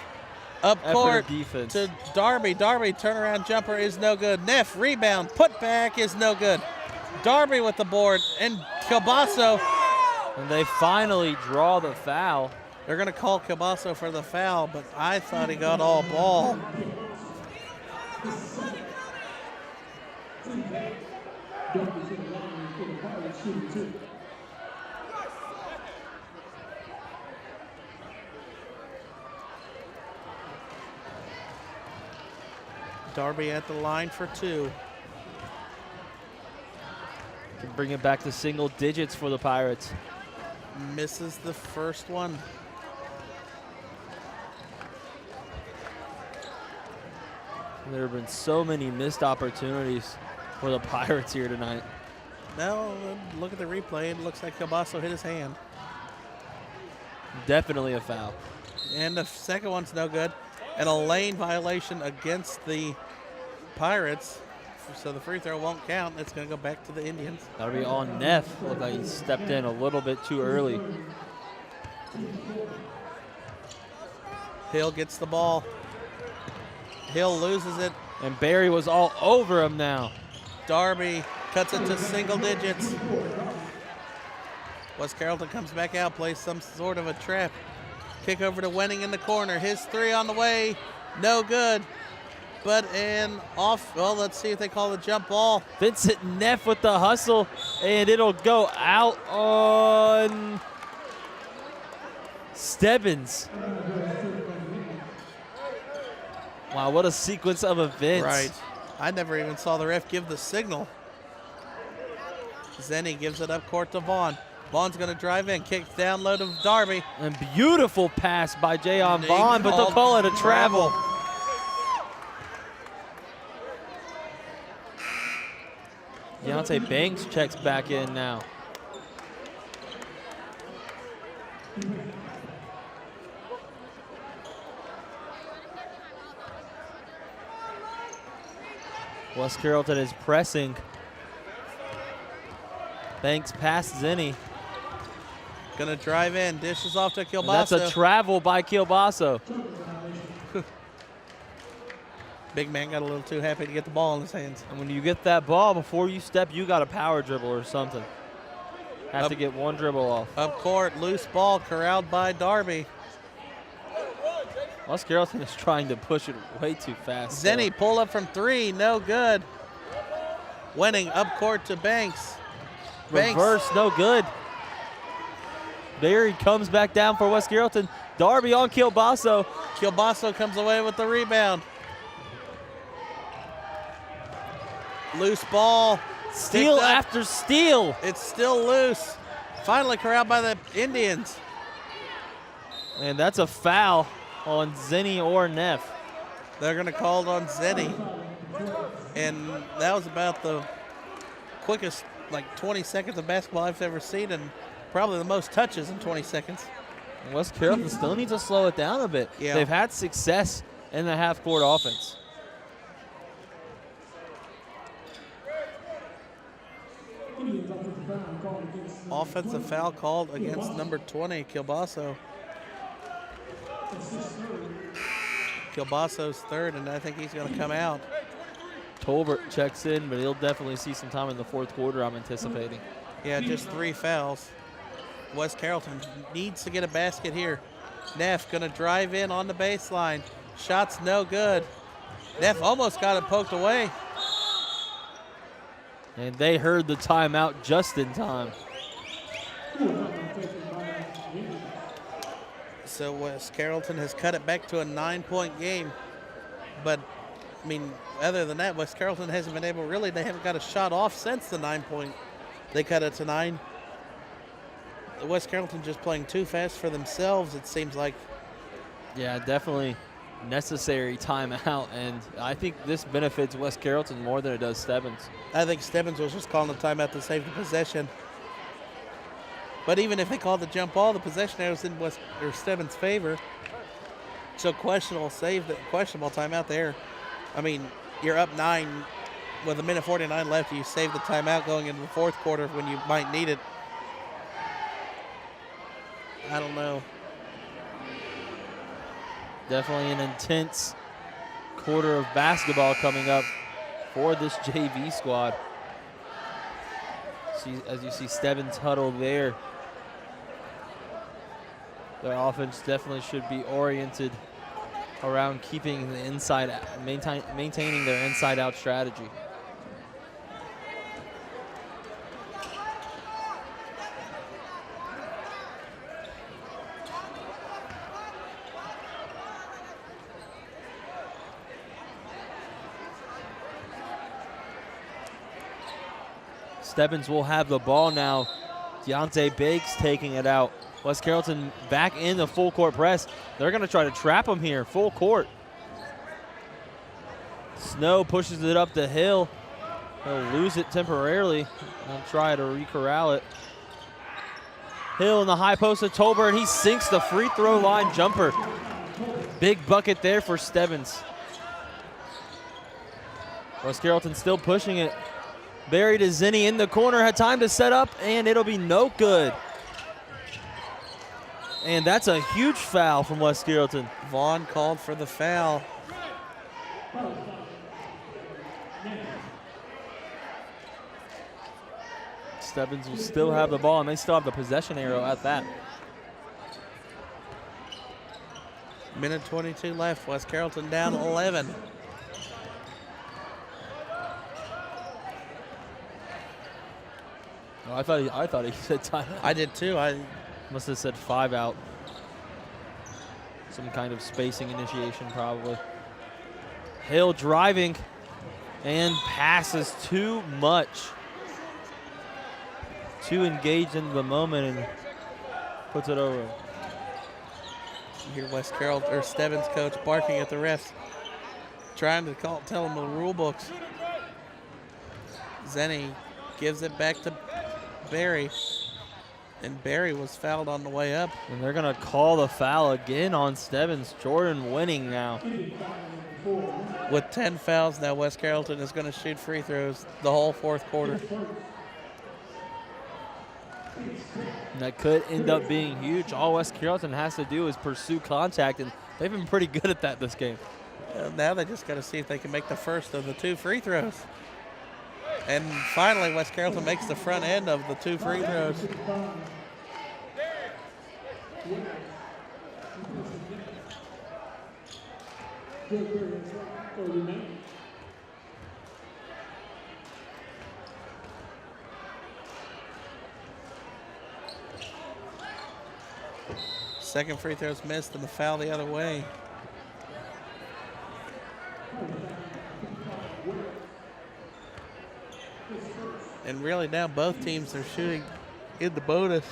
up effort court of defense. to Darby. Darby turnaround jumper is no good. Neff rebound, put back is no good. Darby with the board and Kilbasso. And they finally draw the foul. They're going to call Kilbasso for the foul, but I thought he got all ball. Darby at the line for 2. Can bring it back to single digits for the Pirates. Misses the first one. There have been so many missed opportunities for the Pirates here tonight. Now, look at the replay. It looks like Kilbasso hit his hand. Definitely a foul. And the second one's no good. And a lane violation against the Pirates. So the free throw won't count. It's going to go back to the Indians. That'll be on Neff. Looked like he stepped in a little bit too early. Hill gets the ball. Hill loses it. And Barry was all over him now. Darby cuts it to single digits. West Carrollton comes back out, plays some sort of a trap. Kick over to Wenning in the corner. His 3 on the way. No good. But an off. Well, let's see if they call the jump ball. Vincent Neff with the hustle. And it'll go out on Stebbins. Wow, what a sequence of events. Right. I never even saw the ref give the signal. Zinni gives it up court to Vaughn. Vaughn's going to drive in, kicks down low to Darby. And beautiful pass by Jayon They Vaughn, but they'll call it a travel. Deontay Banks checks back in now. West Carrollton is pressing. Banks past Zinni. Going to drive in, dishes off to Kilbasso. And that's a travel by Kilbasso. Big man got a little too happy to get the ball in his hands. And when you get that ball, before you step, you got to power dribble or something. Have to get one dribble off. Up court, loose ball corralled by Darby. West Carrollton is trying to push it way too fast. Zinni pull up from 3, no good. Wenning up court to Banks. Reverse, no good. Barry comes back down for West Carrollton. Darby on Kilbasso. Kilbasso comes away with the rebound. Loose ball. Steal Picked up. after steal. It's still loose. Finally corralled by the Indians. And that's a foul on Zinni or Neff. They're going to call it on Zinni. And that was about the quickest, 20 seconds of basketball I've ever seen, and probably the most touches in 20 seconds. West Carrollton still needs to slow it down a bit. Yeah. They've had success in the half-court offense. Offensive foul called against number 20, Kilbasso. Kilbasso's third, and I think he's going to come out. Tolbert checks in, but he'll definitely see some time in the fourth quarter, I'm anticipating. Yeah, just 3 fouls. West Carrollton needs to get a basket here. Neff going to drive in on the baseline. Shot's no good. Neff almost got it poked away. And they heard the timeout just in time. So West Carrollton has cut it back to a 9-point game. But, I mean, other than that, West Carrollton hasn't been able, really, they haven't got a shot off since the 9-point. They cut it to 9. West Carrollton just playing too fast for themselves, it seems like. Yeah, definitely necessary timeout, and I think this benefits West Carrollton more than it does Stebbins. I think Stebbins was just calling a timeout to save the possession. But even if they called the jump ball, the possession was in Stebbins' favor. So questionable timeout there. I mean, you're up 9 with 1:49 left. You save the timeout going into the fourth quarter when you might need it. I don't know. Definitely an intense quarter of basketball coming up for this JV squad. As you see Stebbins huddled there. Their offense definitely should be oriented around keeping the inside, maintaining their inside-out strategy. Stebbins will have the ball now. Deontay Bakes taking it out. West Carrollton back in the full court press. They're going to try to trap him here, full court. Snow pushes it up the hill. He'll lose it temporarily and try to re-corral it. Hill in the high post to Tolbert, and he sinks the free throw line jumper. Big bucket there for Stebbins. West Carrollton still pushing it. Barry to Zinni in the corner, had time to set up, and it'll be no good. And that's a huge foul from West Carrollton. Vaughn called for the foul. Stebbins will still have the ball, and they still have the possession arrow at that. 1:22 left. West Carrollton down 11. Oh, I thought he said time. I did too. I must have said 5 out. Some kind of spacing initiation probably. Hill driving and passes too much. Too engaged in the moment and puts it over. You hear West Carrollton or Stebbins coach barking at the refs, trying to tell them the rule books. Zenny gives it back to Barry, and Barry was fouled on the way up. And they're going to call the foul again on Stebbins. Jordan winning now. With 10 fouls now, West Carrollton is going to shoot free throws the whole fourth quarter. And that could end up being huge. All West Carrollton has to do is pursue contact, and they've been pretty good at that this game. Now they just got to see if they can make the first of the 2 free throws. And finally, West Carrollton makes the front end of the 2 free throws. Second free throw's missed and the foul the other way. And really now both teams are shooting in the bonus.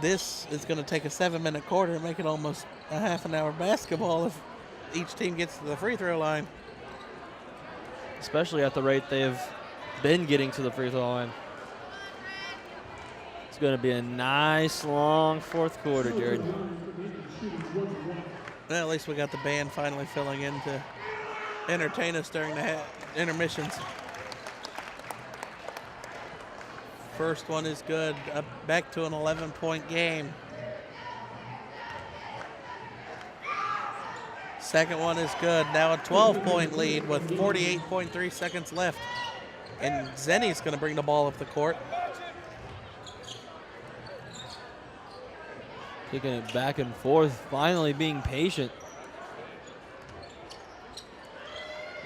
This is going to take a 7-minute quarter and make it almost a half-an-hour basketball if each team gets to the free throw line. Especially at the rate they've been getting to the free throw line. going to be a nice, long fourth quarter, Jared. Well, at least we got the band finally filling in to entertain us during the intermissions. First one is good. Up back to an 11-point game. Second one is good. Now a 12-point lead with 48.3 seconds left. And Zenny's going to bring the ball up the court. Kicking it back and forth, finally being patient.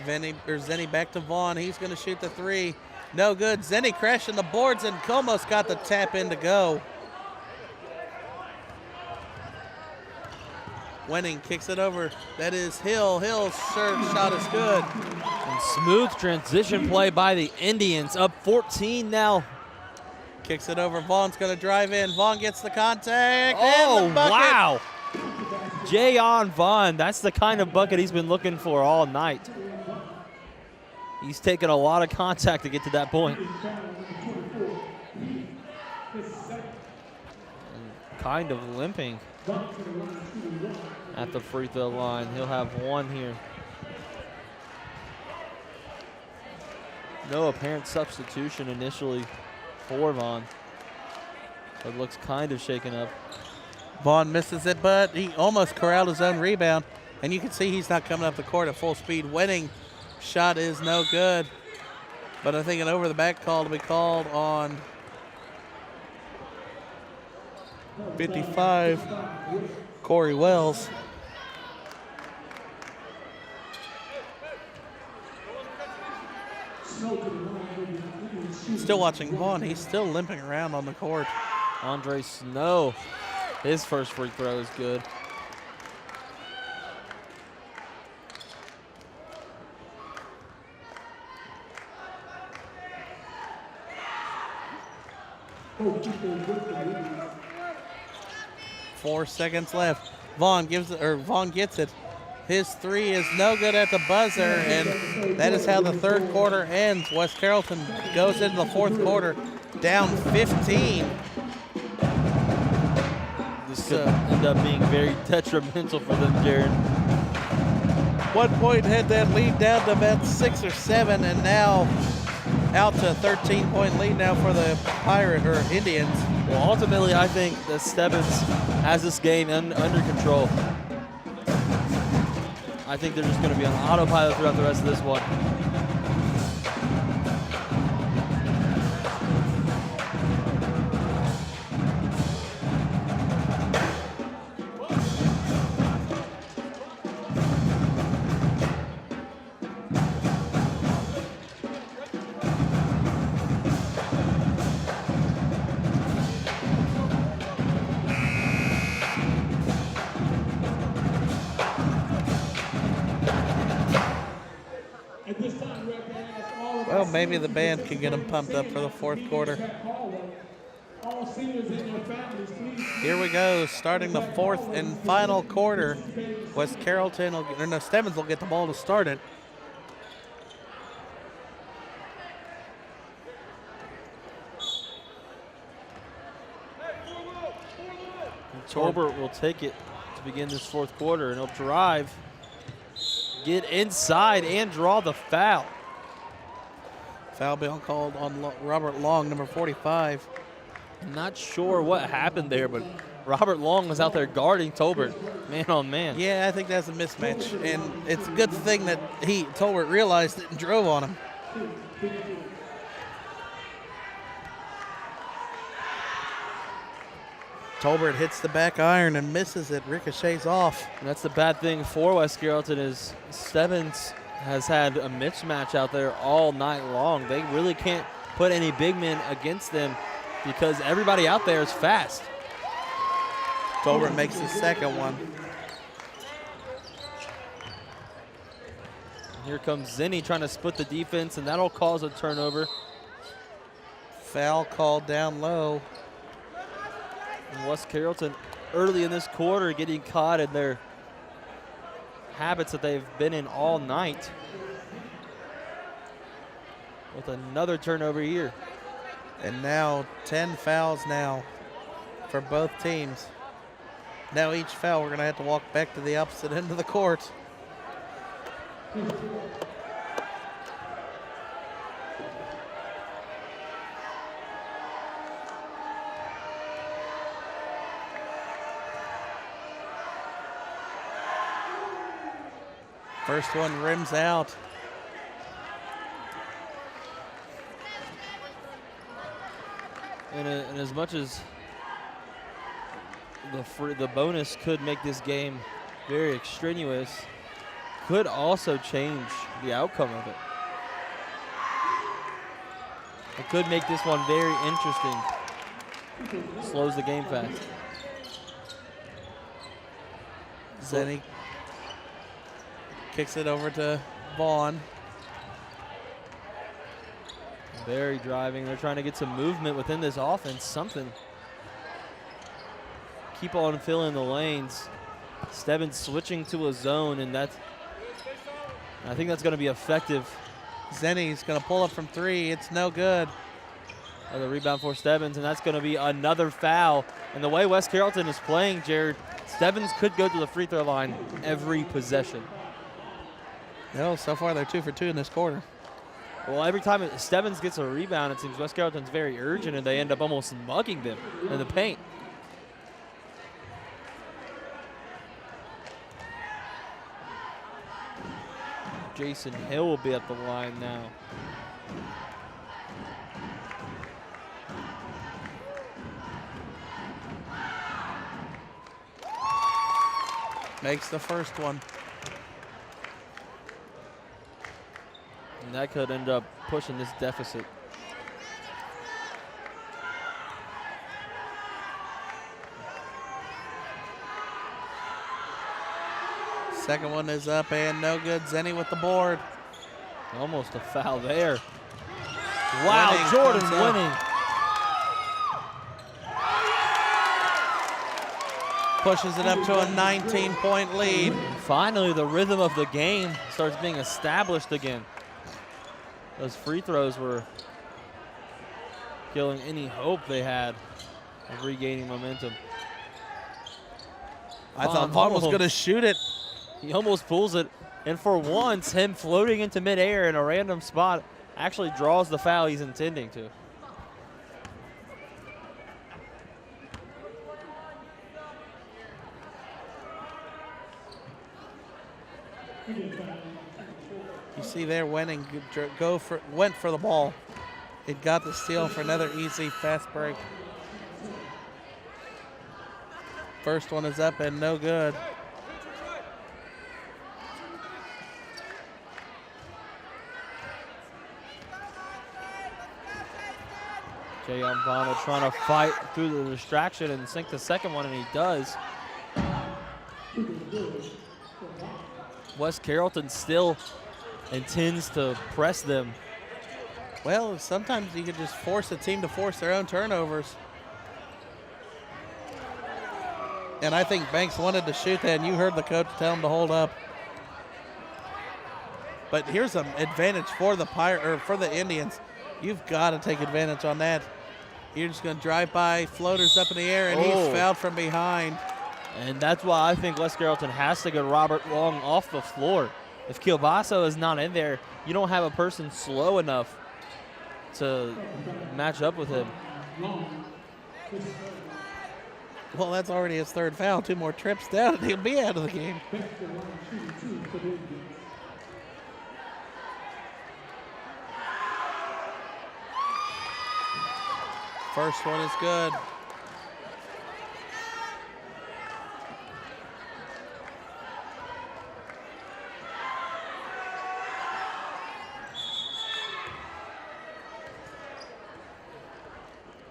Zenny back to Vaughn. He's going to shoot the three. No good. Zenny crashing the boards and almost got the tap in to go. Wenning kicks it over. That is Hill. Hill's shot is good. And smooth transition play by the Indians. Up 14 now. Kicks it over. Vaughn's going to drive in. Vaughn gets the contact. Oh, and the bucket. wow. Jayon Vaughn, that's the kind of bucket he's been looking for all night. He's taken a lot of contact to get to that point. And kind of limping at the free throw line. He'll have one here. No apparent substitution initially for Vaughn. It looks kind of shaken up. Vaughn misses it, but he almost corralled his own rebound. And you can see he's not coming up the court at full speed. Wenning shot is no good. But I think an over the back call to be called on 55, Corey Wells. Still watching Vaughn. He's still limping around on the court. Andre Snow, his first free throw is good. Four seconds left. Vaughn gets it. His three is no good at the buzzer, and that is how the third quarter ends. West Carrollton goes into the fourth quarter down 15. This could end up being very detrimental for them, Jared. 1 point had that lead down to about 6 or 7, and now out to a 13-point lead now for the Indians. Well, ultimately, I think that Stebbins has this game under control. I think they're just going to be on autopilot throughout the rest of this one. Well, maybe the band can get them pumped up for the fourth quarter. Here we go, starting the fourth and final quarter. West Carrollton Stebbins will get the ball to start it. Tolbert will take it to begin this fourth quarter, and he'll drive, get inside, and draw the foul. Foul being called on Robert Long, number 45. I'm not sure what happened there, but Robert Long was out there guarding Tolbert, man on man. Yeah, I think that's a mismatch, and it's a good thing that Tolbert realized it and drove on him. Tolbert hits the back iron and misses it, ricochets off. And that's the bad thing for West Carrollton is Stebbins has had a mismatch out there all night long. They really can't put any big men against them because everybody out there is fast. Tolbert makes the second one. And here comes Zenny trying to split the defense, and that'll cause a turnover. Foul called down low. And West Carrollton early in this quarter getting caught in their habits that they've been in all night with another turnover here. And now 10 fouls now for both teams. Now each foul, we're going to have to walk back to the opposite end of the court. First one rims out. And as much as the bonus could make this game very extraneous, could also change the outcome of it. It could make this one very interesting. Slows the game fast. Zenny kicks it over to Vaughn. Very driving. They're trying to get some movement within this offense, something. Keep on filling the lanes. Stebbins switching to a zone, and I think that's going to be effective. Zenny's going to pull up from three. It's no good. The rebound for Stebbins, and that's going to be another foul. And the way West Carrollton is playing, Jared, Stebbins could go to the free throw line every possession. No, so far they're 2 for 2 in this quarter. Well, every time Stebbins gets a rebound, it seems West Carrollton's very urgent, and they end up almost mugging them in the paint. Jason Hill will be at the line now. Makes the first one. And that could end up pushing this deficit. Second one is up and no good. Zenny with the board. Almost a foul there. Wow, Jordan winning. Pushes it up to a 19-point lead. Finally, the rhythm of the game starts being established again. Those free throws were killing any hope they had of regaining momentum. I thought Vaughn was going to shoot it. He almost pulls it, and for once, him floating into midair in a random spot actually draws the foul he's intending to. You see there, went for the ball. It got the steal for another easy fast break. First one is up and no good. Jayon Vaughn trying to fight through the distraction and sink the second one, and he does. West Carrollton still intends to press them. Well, sometimes you could just force a team to force their own turnovers. And I think Banks wanted to shoot that, and you heard the coach tell him to hold up. But here's an advantage for the Indians. You've got to take advantage on that. You're just going to drive by, floaters up in the air, and he's fouled from behind. And that's why I think West Carrollton has to get Robert Long off the floor. If Kielbaso is not in there, you don't have a person slow enough to match up with him. Well, that's already his third foul. 2 more trips down, and he'll be out of the game. First one is good.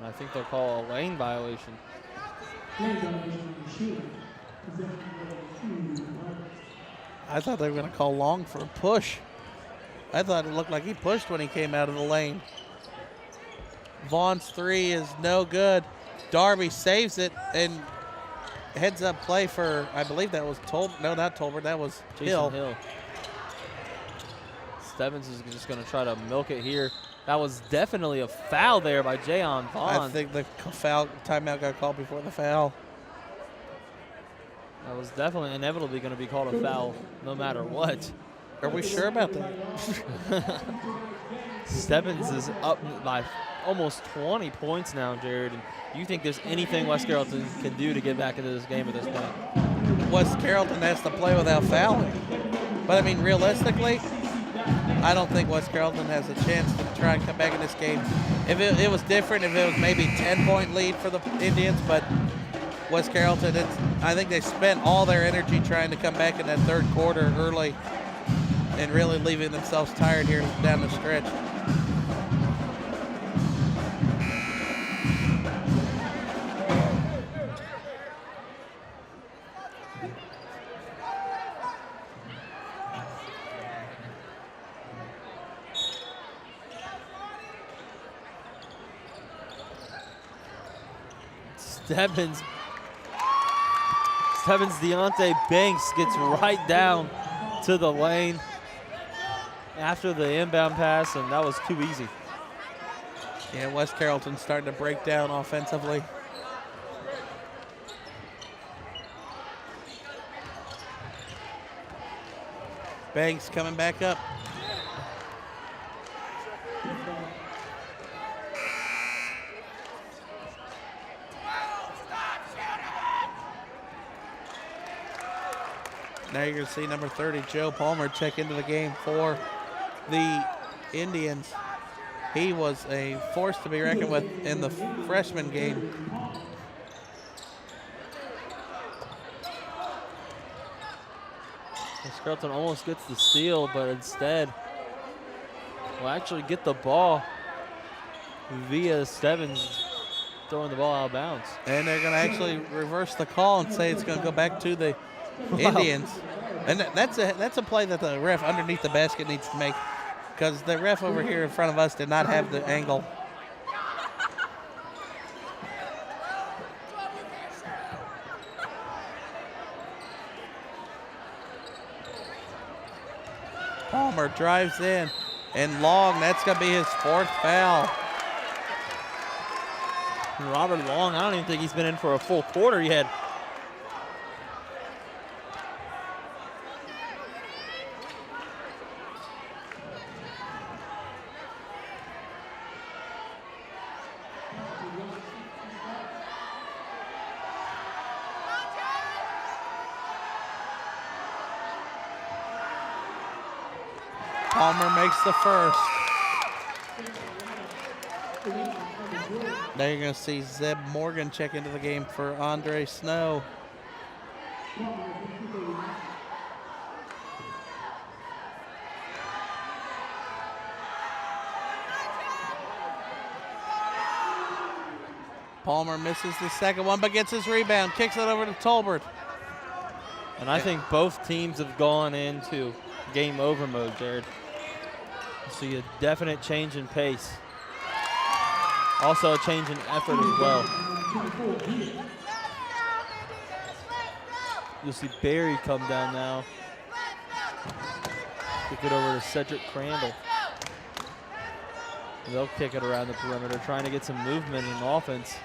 I think they'll call a lane violation. I thought they were going to call Long for a push. I thought it looked like he pushed when he came out of the lane. Vaughn's three is no good. Darby saves it, and heads up play for, I believe that was no, not Tolbert, that was Jason Hill. Stebbins is just going to try to milk it here. That was definitely a foul there by Jayon Vaughn. I think the foul timeout got called before the foul. That was definitely inevitably going to be called a foul no matter what. Are we sure about that? Stebbins is up by almost 20 points now, Jared. And do you think there's anything West Carrollton can do to get back into this game at this point? West Carrollton has to play without fouling. But, I mean, realistically, I don't think West Carrollton has a chance to try and come back in this game. If it was different, if it was maybe 10-point lead for the Indians, but West Carrollton, I think they spent all their energy trying to come back in that third quarter early and really leaving themselves tired here down the stretch. Stebbins Deontay Banks gets right down to the lane after the inbound pass, and that was too easy. Yeah, West Carrollton's starting to break down offensively. Banks coming back up. Now you're going to see number 30, Joe Palmer, check into the game for the Indians. He was a force to be reckoned with in the freshman game. Carrollton almost gets the steal, but instead will actually get the ball via Stebbins throwing the ball out of bounds. And they're going to actually reverse the call and say it's going to go back to the Indians. And that's a play that the ref underneath the basket needs to make, because the ref over here in front of us did not have the angle. Palmer drives in, and Long, that's going to be his fourth foul. Robert Long, I don't even think he's been in for a full quarter yet. Palmer makes the first. Now you're going to see Zeb Morgan check into the game for Andre Snow. Palmer misses the second one, but gets his rebound, kicks it over to Tolbert. And I think both teams have gone into game over mode, Jared. You see a definite change in pace. Also a change in effort as well. You'll see Barry come down now. Kick it over to Cedric Crandall. They'll kick it around the perimeter, trying to get some movement in offense.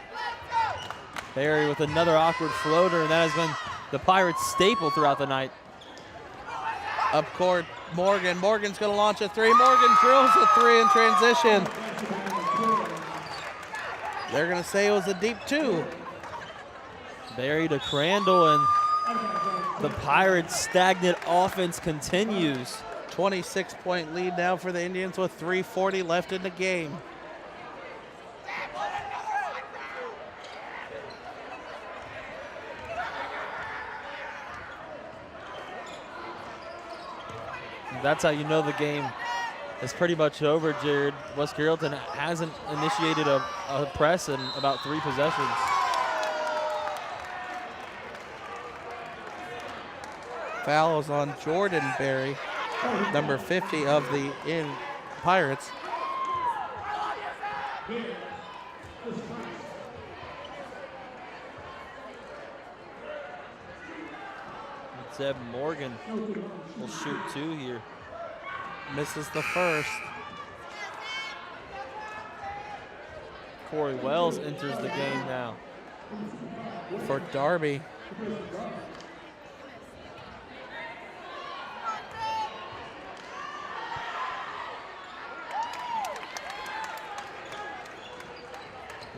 Barry with another awkward floater, and that has been the Pirates' staple throughout the night. Up court, Morgan. Morgan's going to launch a three. Morgan drills a three in transition. They're going to say it was a deep two. Barry to Crandall, and the Pirates' stagnant offense continues. 26-point lead now for the Indians with 3:40 left in the game. That's how you know the game is pretty much over, Jared. West Carrollton hasn't initiated a press in about 3 possessions. Foul is on Jordan Berry, number 50 of the Pirates. Zeb Morgan will shoot 2 here. Misses the first. Corey Wells enters the game now. For Darby.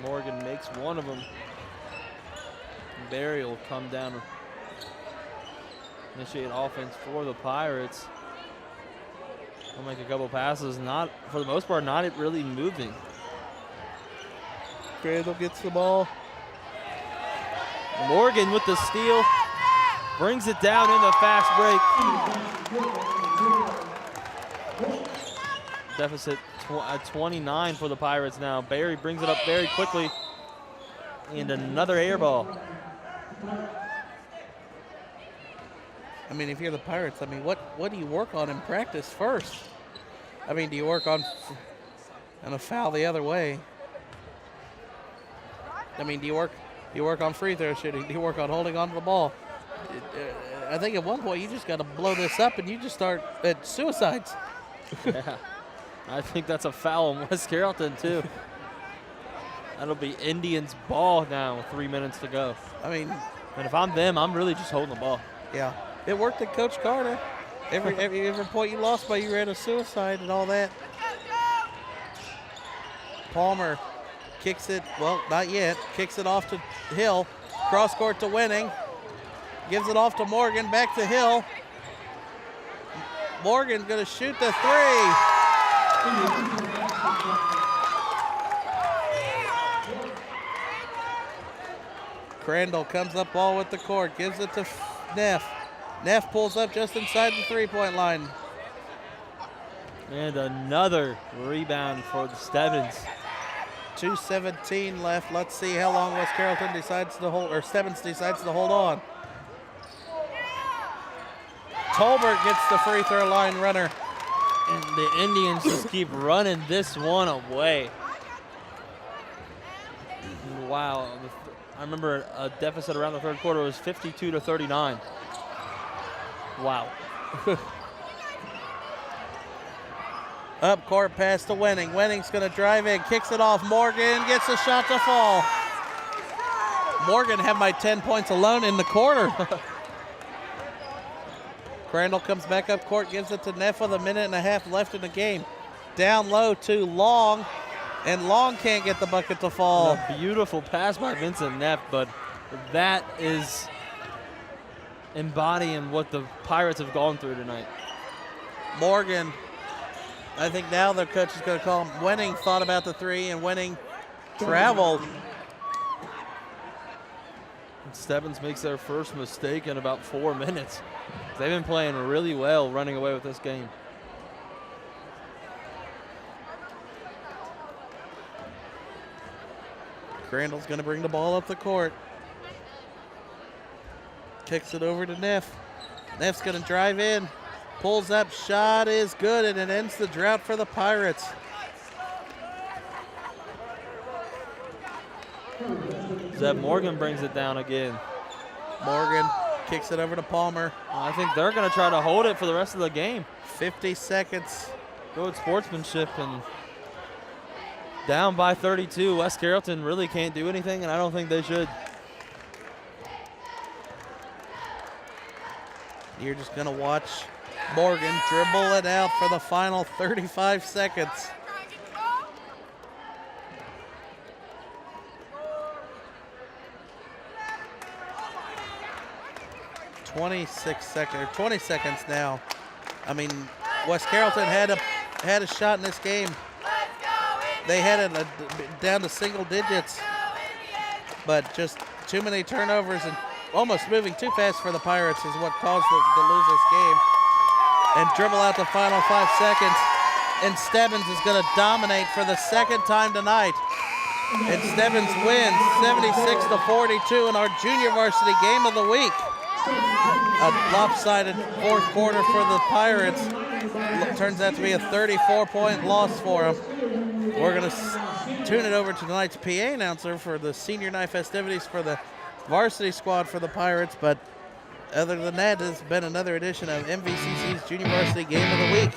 Morgan makes one of them. Barry will come down and initiate offense for the Pirates. He'll make a couple passes, not, for the most part, not really moving. Crandall gets the ball. Morgan with the steal, brings it down in the fast break. Deficit at 29 for the Pirates now. Barry brings it up very quickly, and another air ball. I mean, if you're the Pirates, I mean, what do you work on in practice first? I mean, do you work on a foul the other way? I mean, do you work on free throw shooting? Do you work on holding on to the ball? I think at one point you just got to blow this up and you just start at suicides. Yeah, I think that's a foul in West Carrollton too. That'll be Indians' ball now with 3 minutes to go. I mean, and if I'm them, I'm really just holding the ball. Yeah, it worked at Coach Carter. Every point you lost by, you ran a suicide and all that. Palmer kicks it, well, not yet. Kicks it off to Hill. Cross court to Winning. Gives it off to Morgan, back to Hill. Morgan gonna shoot the three. Crandall comes up ball with the court, gives it to Neff. Neff pulls up just inside the three-point line. And another rebound for the Stebbins. 2:17 left. Let's see how long West Carrollton decides to hold, or Stebbins decides to hold on. Tolbert gets the free throw line runner. And the Indians just keep running this one away. Wow. I remember a deficit around the third quarter was 52-39. Wow. Up court pass to Winning. Winning's going to drive in, kicks it off. Morgan gets a shot to fall. Morgan had my 10 points alone in the quarter. Crandall comes back up court, gives it to Neff with a minute and a half left in the game. Down low to Long, and Long can't get the bucket to fall. A beautiful pass by Vincent Neff, but that is embodying what the Pirates have gone through tonight. Morgan, I think now their coach is going to call him. Winning thought about the three, and Winning traveled. Stebbins makes their first mistake in about 4 minutes. They've been playing really well running away with this game. Crandall's going to bring the ball up the court. Kicks it over to Neff. Neff's going to drive in. Pulls up, shot is good, and it ends the drought for the Pirates. Zeb Morgan brings it down again. Morgan kicks it over to Palmer. I think they're going to try to hold it for the rest of the game. 50 seconds. Good sportsmanship, and down by 32. West Carrollton really can't do anything, and I don't think they should. You're just going to watch Morgan dribble it out for the final 35 seconds. 20 seconds now. I mean, West Carrollton had a shot in this game. They had it down to single digits, but just too many turnovers and almost moving too fast for the Pirates is what caused them to lose this game. And dribble out the final 5 seconds, and Stebbins is going to dominate for the second time tonight. And Stebbins wins 76-42 in our junior varsity game of the week. A lopsided fourth quarter for the Pirates. Turns out to be a 34-point loss for them. We're going to tune it over to tonight's PA announcer for the senior night festivities for the varsity squad for the Pirates. But other than that, it's been another edition of MVCC's Junior Varsity Game of the Week.